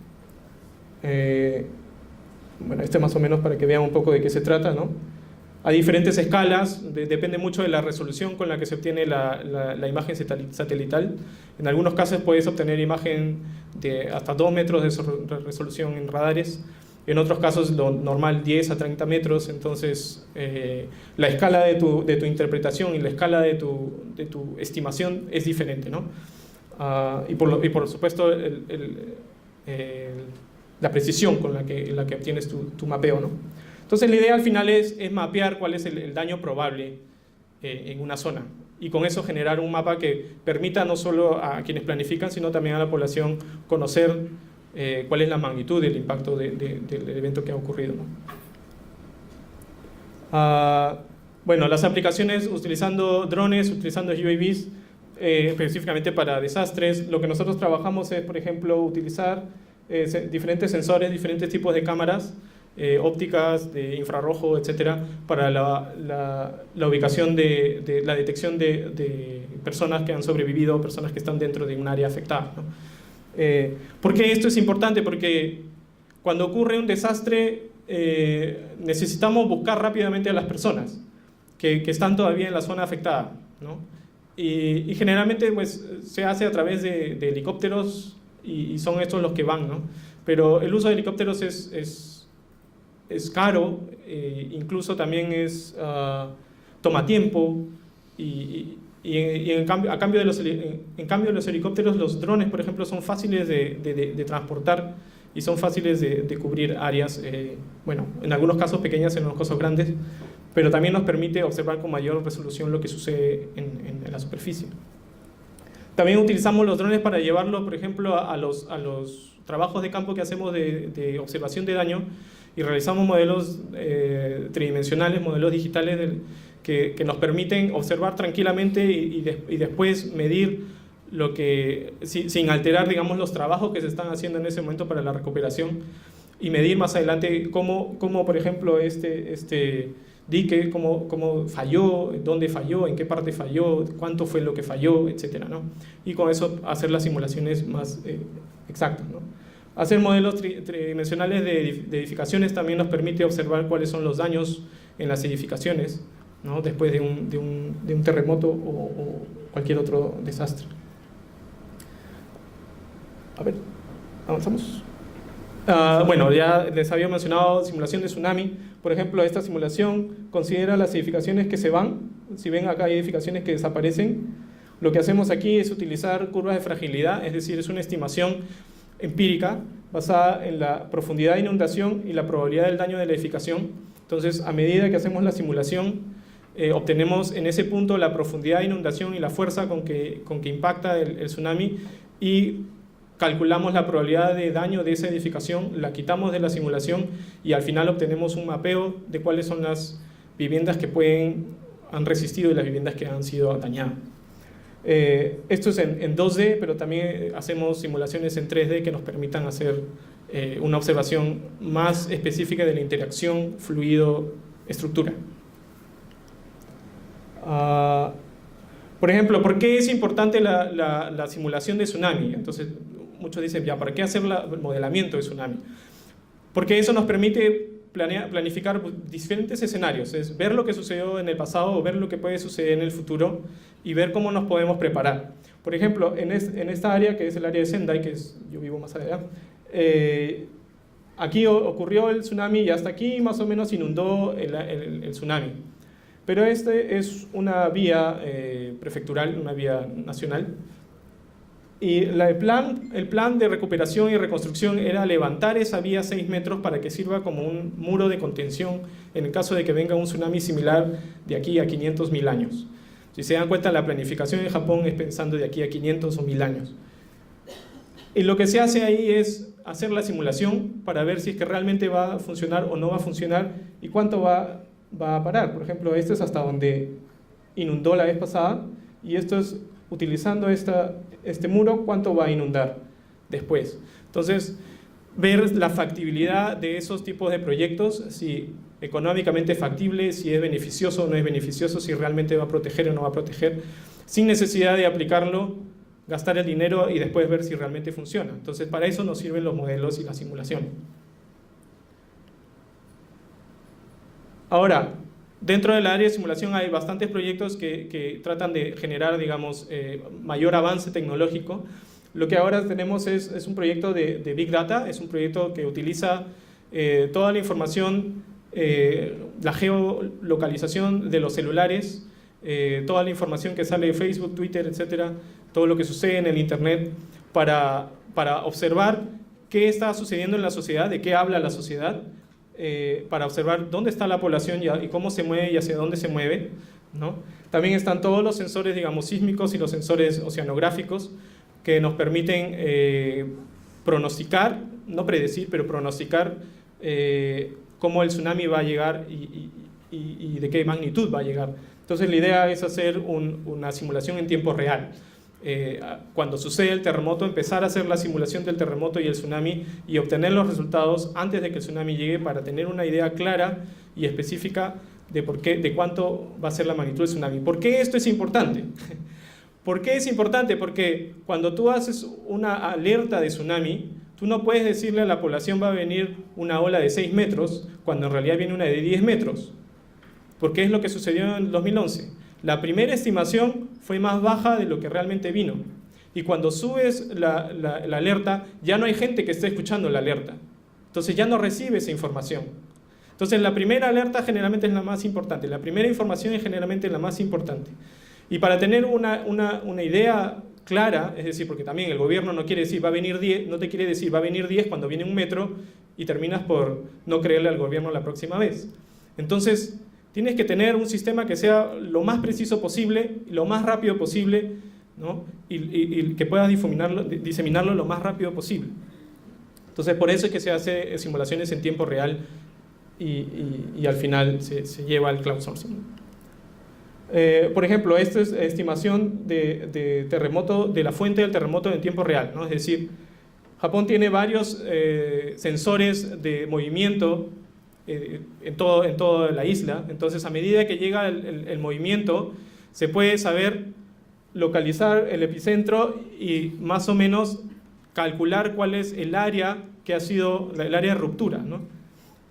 Speaker 3: Bueno, más o menos para que vean un poco de qué se trata, ¿no? A diferentes escalas, depende mucho de la resolución con la que se obtiene la imagen satelital. En algunos casos puedes obtener imagen de hasta 2 metros de resolución en radares. En otros casos, lo normal, 10 a 30 metros. Entonces, la escala de tu interpretación y la escala de tu estimación es diferente, ¿no? Y por supuesto, la precisión con la que obtienes tu mapeo, ¿no? Entonces, la idea al final es mapear cuál es el daño probable en una zona, y con eso generar un mapa que permita no solo a quienes planifican, sino también a la población conocer cuál es la magnitud del impacto del evento que ha ocurrido, ¿no? Bueno, las aplicaciones utilizando drones, utilizando UAVs, específicamente para desastres. Lo que nosotros trabajamos es, por ejemplo, utilizar diferentes sensores, diferentes tipos de cámaras, ópticas, de infrarrojo, etcétera, para la ubicación de la detección de personas que han sobrevivido, personas que están dentro de un área afectada, ¿no? ¿Por qué esto es importante? Porque cuando ocurre un desastre necesitamos buscar rápidamente a las personas que están todavía en la zona afectada, ¿no? Y generalmente pues, se hace a través de helicópteros y son estos los que van, ¿no? Pero el uso de helicópteros es caro, incluso también toma tiempo en cambio de los helicópteros, los drones, por ejemplo, son fáciles de transportar y son fáciles de cubrir áreas, bueno, en algunos casos pequeñas, en algunos casos grandes, pero también nos permite observar con mayor resolución lo que sucede en la superficie. También utilizamos los drones para llevarlo, por ejemplo, a los trabajos de campo que hacemos de observación de daño, y realizamos modelos tridimensionales, modelos digitales que nos permiten observar tranquilamente y después medir lo que, sin alterar, digamos, los trabajos que se están haciendo en ese momento para la recuperación, y medir más adelante cómo por ejemplo, este dique, cómo falló, dónde falló, en qué parte falló, cuánto fue lo que falló, etcétera, ¿no? Y con eso hacer las simulaciones más exactas, ¿no? Hacer modelos tridimensionales de edificaciones también nos permite observar cuáles son los daños en las edificaciones, ¿no? Después de un terremoto o cualquier otro desastre. A ver, avanzamos. Bueno, ya les había mencionado simulación de tsunami. Por ejemplo, esta simulación considera las edificaciones que se van. Si ven acá hay edificaciones que desaparecen. Lo que hacemos aquí es utilizar curvas de fragilidad, es decir, es una estimación empírica basada en la profundidad de inundación y la probabilidad del daño de la edificación. Entonces, a medida que hacemos la simulación, obtenemos en ese punto la profundidad de inundación y la fuerza con que impacta el tsunami y calculamos la probabilidad de daño de esa edificación, la quitamos de la simulación y al final obtenemos un mapeo de cuáles son las viviendas que han resistido y las viviendas que han sido dañadas. Esto es en 2D, pero también hacemos simulaciones en 3D que nos permitan hacer una observación más específica de la interacción fluido-estructura. Por ejemplo, ¿por qué es importante la simulación de tsunami? Entonces, muchos dicen, ya, ¿para qué hacer el modelamiento de tsunami? Porque eso nos permite planificar diferentes escenarios, es ver lo que sucedió en el pasado o ver lo que puede suceder en el futuro y ver cómo nos podemos preparar. Por ejemplo, en esta área, que es el área de Sendai, yo vivo más allá, aquí ocurrió el tsunami y hasta aquí más o menos inundó el tsunami. Pero este es una vía prefectural, una vía nacional. Y el plan de recuperación y reconstrucción era levantar esa vía 6 metros para que sirva como un muro de contención en el caso de que venga un tsunami similar de aquí a 500.000 años. Si se dan cuenta, la planificación en Japón es pensando de aquí a 500 o 1000 años. Y lo que se hace ahí es hacer la simulación para ver si es que realmente va a funcionar o no va a funcionar y cuánto va a parar. Por ejemplo, este es hasta donde inundó la vez pasada y esto es utilizando este muro, cuánto va a inundar después. Entonces, ver la factibilidad de esos tipos de proyectos, si económicamente es factible, si es beneficioso o no es beneficioso, si realmente va a proteger o no va a proteger, sin necesidad de aplicarlo, gastar el dinero y después ver si realmente funciona. Entonces, para eso nos sirven los modelos y la simulación. Ahora, dentro del área de simulación hay bastantes proyectos que tratan de generar, digamos, mayor avance tecnológico. Lo que ahora tenemos es un proyecto de Big Data, es un proyecto que utiliza toda la información, la geolocalización de los celulares, toda la información que sale de Facebook, Twitter, etcétera, todo lo que sucede en el Internet para observar qué está sucediendo en la sociedad, de qué habla la sociedad, para observar dónde está la población y cómo se mueve y hacia dónde se mueve, ¿no? También están todos los sensores, digamos, sísmicos y los sensores oceanográficos que nos permiten pronosticar, no predecir, pero pronosticar cómo el tsunami va a llegar y de qué magnitud va a llegar. Entonces la idea es hacer una simulación en tiempo real. Cuando sucede el terremoto, empezar a hacer la simulación del terremoto y el tsunami y obtener los resultados antes de que el tsunami llegue para tener una idea clara y específica de cuánto va a ser la magnitud del tsunami. ¿Por qué esto es importante? ¿Por qué es importante? Porque cuando tú haces una alerta de tsunami, tú no puedes decirle a la población va a venir una ola de 6 metros cuando en realidad viene una de 10 metros. Porque es lo que sucedió en 2011. La primera estimación fue más baja de lo que realmente vino. Y cuando subes la alerta, ya no hay gente que esté escuchando la alerta. Entonces ya no recibe esa información. Entonces la primera alerta generalmente es la más importante. La primera información es generalmente la más importante. Y para tener una idea clara, es decir, porque también el gobierno no quiere decir va a venir 10, no te quiere decir va a venir 10 cuando viene 1 metro y terminas por no creerle al gobierno la próxima vez. Entonces, tienes que tener un sistema que sea lo más preciso posible, lo más rápido posible, ¿no? y que puedas diseminarlo lo más rápido posible. Entonces, por eso es que se hace simulaciones en tiempo real y al final se lleva al crowdsourcing. Por ejemplo, esta es estimación de terremoto, de la fuente del terremoto en tiempo real, ¿no? Es decir, Japón tiene varios sensores de movimiento en toda la isla. Entonces, a medida que llega el movimiento, se puede saber localizar el epicentro y más o menos calcular cuál es el área que ha sido el área de ruptura, ¿no?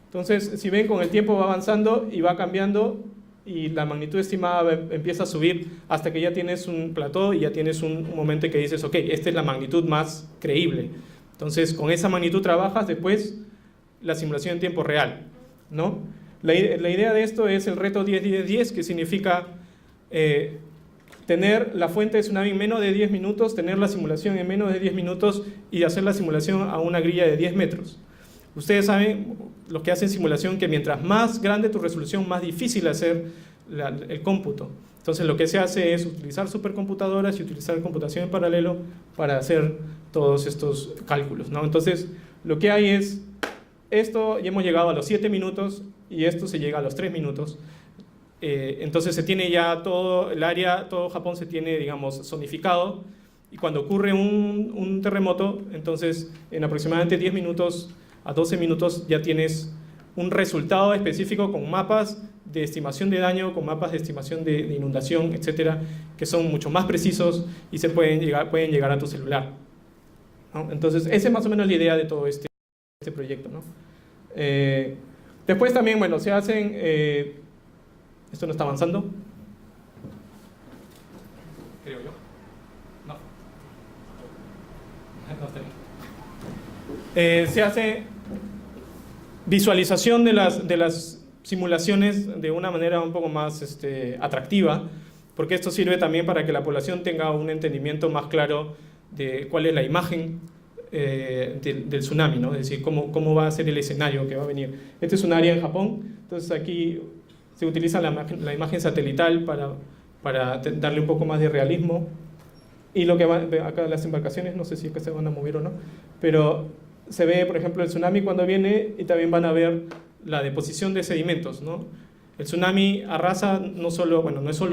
Speaker 3: Entonces, si ven, con el tiempo va avanzando y va cambiando y la magnitud estimada empieza a subir hasta que ya tienes un plató y ya tienes un momento en que dices, ok, esta es la magnitud más creíble. Entonces, con esa magnitud trabajas después la simulación en tiempo real, ¿no? La idea de esto es el reto 10-10-10, que significa tener la fuente de tsunami en menos de 10 minutos, tener la simulación en menos de 10 minutos y hacer la simulación a una grilla de 10 metros. Ustedes saben, los que hacen simulación, que mientras más grande tu resolución, más difícil hacer el cómputo. Entonces lo que se hace es utilizar supercomputadoras y utilizar computación en paralelo para hacer todos estos cálculos, ¿no? Entonces lo que hay es esto, y hemos llegado a los 7 minutos y esto se llega a los 3 minutos. Entonces se tiene ya todo el área, todo Japón se tiene, digamos, zonificado, y cuando ocurre un terremoto, entonces en aproximadamente 10 minutos a 12 minutos ya tienes un resultado específico con mapas de estimación de daño, con mapas de estimación de inundación, etcétera, que son mucho más precisos y pueden llegar a tu celular, ¿no? Entonces esa es más o menos la idea de todo este proyecto, ¿no? Después también, bueno, se hacen... ¿esto no está avanzando? Creo yo. No. No está bien. Se hace visualización de las simulaciones de una manera un poco más atractiva, porque esto sirve también para que la población tenga un entendimiento más claro de cuál es la imagen del tsunami, ¿no? Es decir, cómo va a ser el escenario que va a venir. Este es un área en Japón, entonces aquí se utiliza la imagen satelital para darle un poco más de realismo. Y lo que acá las embarcaciones, no sé si es que se van a mover o no, pero se ve, por ejemplo, el tsunami cuando viene, y también van a ver la deposición de sedimentos, ¿no? El tsunami arrasa no es solo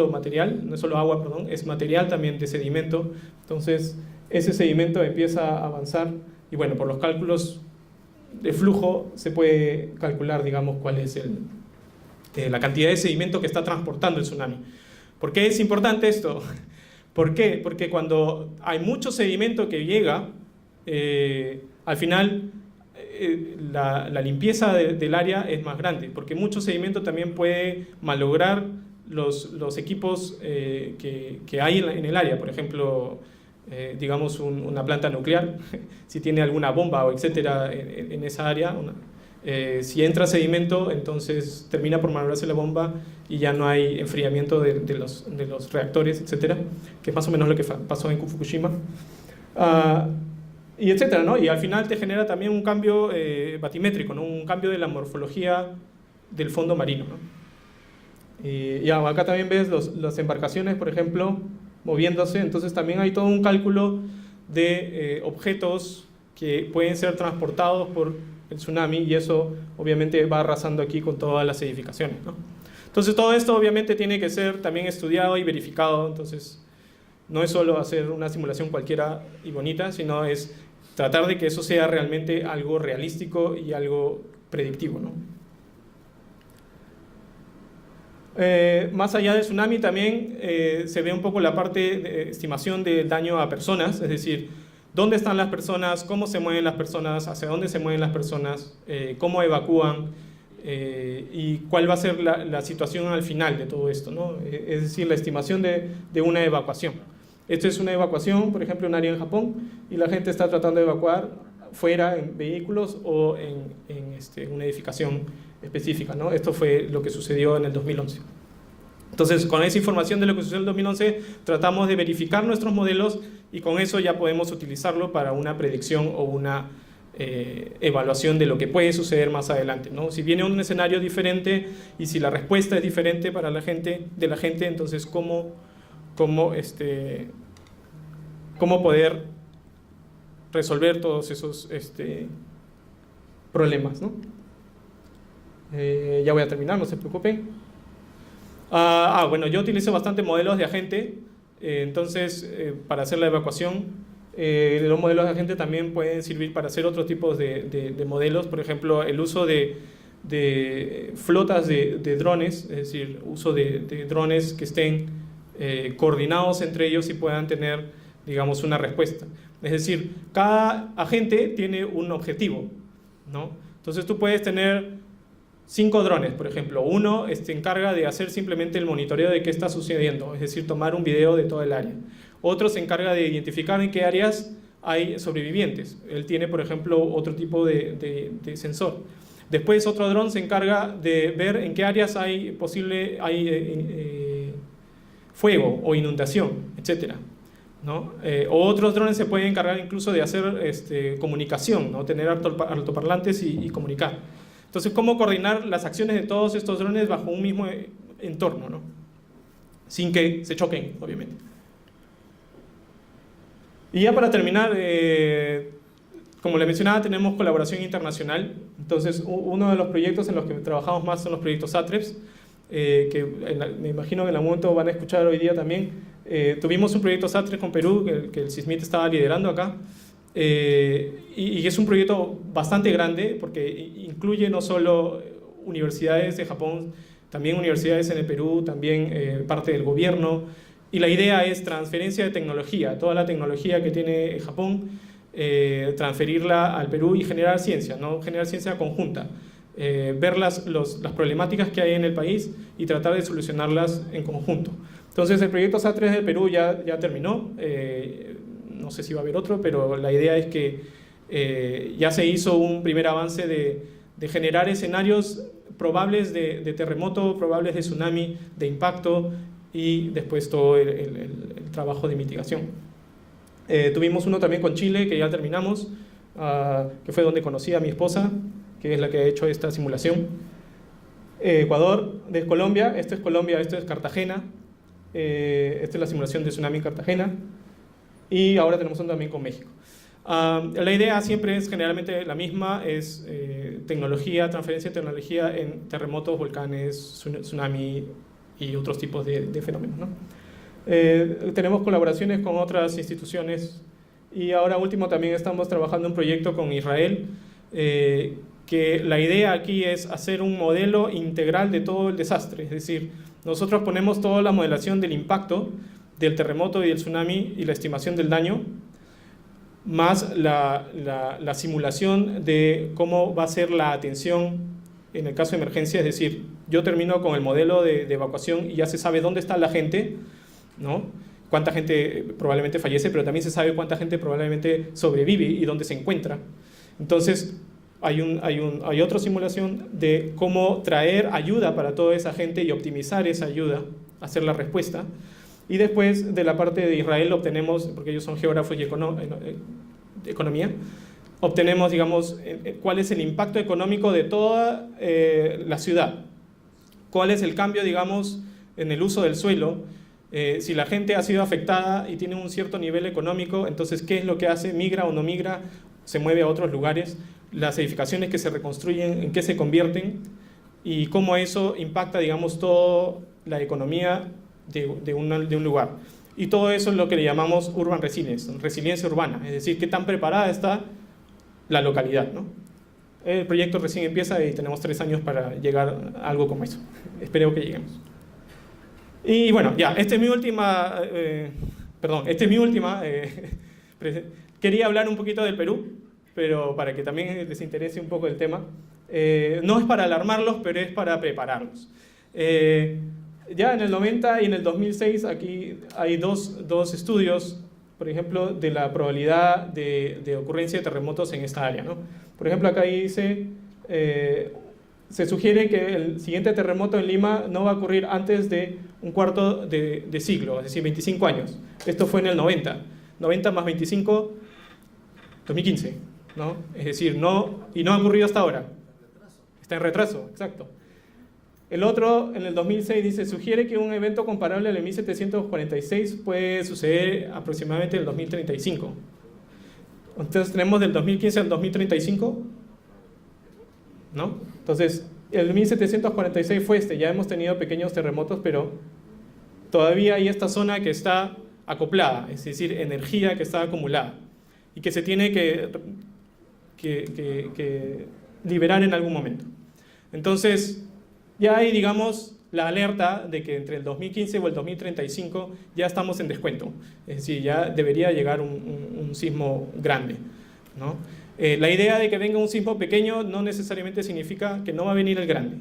Speaker 3: material, no es solo agua, perdón, es material también de sedimento. Entonces ese sedimento empieza a avanzar y bueno, por los cálculos de flujo se puede calcular, digamos, cuál es la cantidad de sedimento que está transportando el tsunami. ¿Por qué es importante esto? ¿Por qué? Porque cuando hay mucho sedimento que llega, al final la limpieza del área es más grande, porque mucho sedimento también puede malograr los equipos que hay en el área. Por ejemplo, digamos una planta nuclear, si tiene alguna bomba o etcétera en esa área, si entra sedimento, entonces termina por malograrse la bomba y ya no hay enfriamiento de los reactores, etcétera, que es más o menos lo que pasó en Fukushima. Y etcétera, ¿no? Y al final te genera también un cambio batimétrico, ¿no? Un cambio de la morfología del fondo marino, ¿no? Y acá también ves las embarcaciones, por ejemplo, moviéndose. Entonces también hay todo un cálculo de objetos que pueden ser transportados por el tsunami, y eso obviamente va arrasando aquí con todas las edificaciones, ¿no? Entonces todo esto obviamente tiene que ser también estudiado y verificado. Entonces no es solo hacer una simulación cualquiera y bonita, sino es tratar de que eso sea realmente algo realístico y algo predictivo, ¿no? Más allá del tsunami también se ve un poco la parte de estimación del daño a personas, es decir, dónde están las personas, cómo se mueven las personas, hacia dónde se mueven las personas, cómo evacúan y cuál va a ser la situación al final de todo esto, ¿no? Es decir, la estimación de una evacuación. Esto es una evacuación, por ejemplo, en un área en Japón, y la gente está tratando de evacuar fuera en vehículos o en una edificación específica, ¿no? Esto fue lo que sucedió en el 2011. Entonces, con esa información de lo que sucedió en el 2011, tratamos de verificar nuestros modelos y con eso ya podemos utilizarlo para una predicción o una evaluación de lo que puede suceder más adelante, ¿no? Si viene un escenario diferente y si la respuesta es diferente para la gente, entonces ¿cómo poder resolver todos esos problemas, ¿no? Ya voy a terminar, no se preocupen. Bueno, yo utilizo bastante modelos de agente, entonces para hacer la evacuación. Los modelos de agente también pueden servir para hacer otros tipos de modelos, por ejemplo, el uso de flotas de drones, es decir, uso de drones que estén coordinados entre ellos y puedan tener, digamos, una respuesta. Es decir, cada agente tiene un objetivo, ¿no? Entonces tú puedes tener 5 drones, por ejemplo. Uno se encarga de hacer simplemente el monitoreo de qué está sucediendo, es decir, tomar un video de todo el área. Otro se encarga de identificar en qué áreas hay sobrevivientes. Él tiene, por ejemplo, otro tipo de sensor. Después otro dron se encarga de ver en qué áreas hay fuego o inundación, etc. ¿no? O otros drones se pueden encargar incluso de hacer comunicación, ¿no? Tener altoparlantes y comunicar. Entonces, ¿cómo coordinar las acciones de todos estos drones bajo un mismo entorno, ¿no? Sin que se choquen, obviamente? Y ya para terminar, como le mencionaba, tenemos colaboración internacional. Entonces, uno de los proyectos en los que trabajamos más son los proyectos SATREPS, que me imagino que en algún momento van a escuchar hoy día también. Tuvimos un proyecto SATREPS con Perú, que el SISMIT estaba liderando acá, y es un proyecto bastante grande porque incluye no solo universidades de Japón, también universidades en el Perú, también parte del gobierno, y la idea es transferencia de tecnología, toda la tecnología que tiene Japón, transferirla al Perú y generar ciencia, ¿no? Generar ciencia conjunta, ver las problemáticas que hay en el país y tratar de solucionarlas en conjunto. Entonces el proyecto SAT3 del Perú ya terminó, no sé si va a haber otro, pero la idea es que ya se hizo un primer avance de generar escenarios probables de terremoto, probables de tsunami, de impacto, y después todo el trabajo de mitigación. Tuvimos uno también con Chile, que ya terminamos, que fue donde conocí a mi esposa, que es la que ha hecho esta simulación. Ecuador, de Colombia, esto es Colombia, esto es Cartagena, esta es la simulación de tsunami en Cartagena, y ahora tenemos uno también con México. La idea siempre es generalmente la misma, es tecnología, transferencia de tecnología en terremotos, volcanes, tsunami y otros tipos de fenómenos, ¿no? Tenemos colaboraciones con otras instituciones y ahora último también estamos trabajando en un proyecto con Israel, que la idea aquí es hacer un modelo integral de todo el desastre, es decir, nosotros ponemos toda la modelación del impacto del terremoto y del tsunami y la estimación del daño, más la simulación de cómo va a ser la atención en el caso de emergencia, es decir, yo termino con el modelo de evacuación y ya se sabe dónde está la gente, ¿no? Cuánta gente probablemente fallece, pero también se sabe cuánta gente probablemente sobrevive y dónde se encuentra. Entonces, hay otra simulación de cómo traer ayuda para toda esa gente y optimizar esa ayuda, hacer la respuesta. Y después, de la parte de Israel, obtenemos, porque ellos son geógrafos y economía, obtenemos, digamos, cuál es el impacto económico de toda la ciudad, cuál es el cambio, digamos, en el uso del suelo, si la gente ha sido afectada y tiene un cierto nivel económico, entonces, ¿qué es lo que hace? ¿Migra o no migra? ¿Se mueve a otros lugares? Las edificaciones que se reconstruyen, ¿en qué se convierten? Y cómo eso impacta, digamos, toda la economía de un lugar. Y todo eso es lo que le llamamos urban resilience, resiliencia urbana, es decir, qué tan preparada está la localidad, ¿no? El proyecto recién empieza y tenemos 3 años para llegar a algo como eso. Espero que lleguemos. Y bueno, ya, esta es mi última, quería hablar un poquito del Perú, pero para que también les interese un poco el tema. No es para alarmarlos, pero es para prepararlos. Ya en el 90 y en el 2006 aquí hay dos estudios, por ejemplo, de la probabilidad de ocurrencia de terremotos en esta área, ¿no? Por ejemplo, acá dice, se sugiere que el siguiente terremoto en Lima no va a ocurrir antes de un cuarto de siglo, es decir, 25 años. Esto fue en el 90. 90 más 25, 2015, ¿no? Es decir, no ha ocurrido hasta ahora. Está en retraso, exacto. El otro, en el 2006, dice, sugiere que un evento comparable al 1746 puede suceder aproximadamente en el 2035. Entonces tenemos del 2015 al 2035, ¿no? Entonces, el 1746 fue ya hemos tenido pequeños terremotos, pero todavía hay esta zona que está acoplada, es decir, energía que está acumulada y que se tiene que liberar en algún momento. Entonces, ya hay, digamos, la alerta de que entre el 2015 o el 2035 ya estamos en descuento. Es decir, ya debería llegar un sismo grande, ¿no? La idea de que venga un sismo pequeño no necesariamente significa que no va a venir el grande.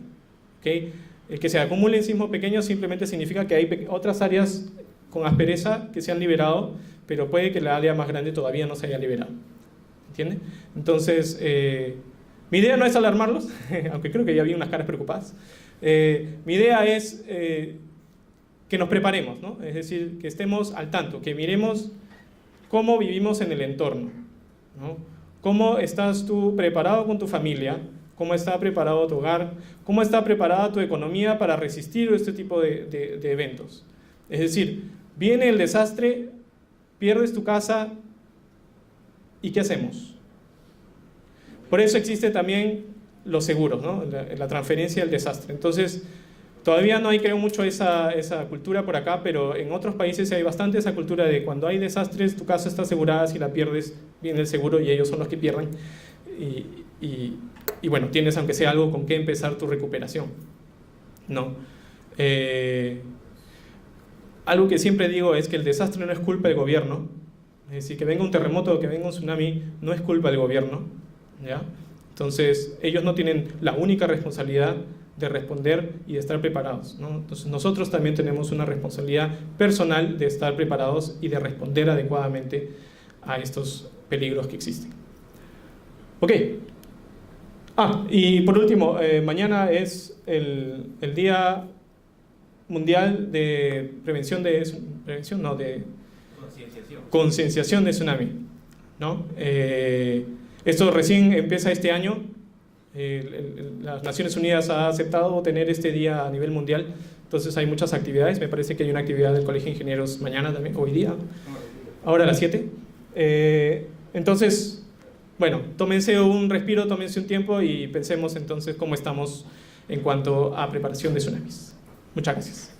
Speaker 3: ¿Okay? El que se acumulen sismos pequeños simplemente significa que hay otras áreas con aspereza que se han liberado, pero puede que la área más grande todavía no se haya liberado. ¿Entiende? Entonces, mi idea no es alarmarlos, aunque creo que ya vi unas caras preocupadas. Mi idea es que nos preparemos, ¿no? Es decir, que estemos al tanto, que miremos cómo vivimos en el entorno, ¿no? ¿Cómo estás tú preparado con tu familia? ¿Cómo está preparado tu hogar? ¿Cómo está preparada tu economía para resistir este tipo de eventos? Es decir, viene el desastre, pierdes tu casa, ¿y qué hacemos? Por eso existe también los seguros, ¿no? La transferencia del desastre. Entonces, todavía no hay, creo, mucho esa cultura por acá, pero en otros países hay bastante esa cultura de cuando hay desastres, tu casa está asegurada, si la pierdes, viene el seguro y ellos son los que pierden. Y bueno, tienes aunque sea algo con qué empezar tu recuperación, ¿no? Algo que siempre digo es que el desastre no es culpa del gobierno. Es decir, que venga un terremoto o que venga un tsunami no es culpa del gobierno, ¿ya? Entonces, ellos no tienen la única responsabilidad de responder y de estar preparados, ¿no? Entonces, nosotros también tenemos una responsabilidad personal de estar preparados y de responder adecuadamente a estos peligros que existen. Ok. Y por último, mañana es el Día Mundial de concienciación de tsunami, ¿no? Esto recién empieza este año. Las Naciones Unidas ha aceptado tener este día a nivel mundial, entonces hay muchas actividades. Me parece que hay una actividad del Colegio de Ingenieros mañana también, hoy día, ahora a las 7. Entonces, bueno, tómense un respiro, tómense un tiempo y pensemos entonces cómo estamos en cuanto a preparación de tsunamis. Muchas gracias.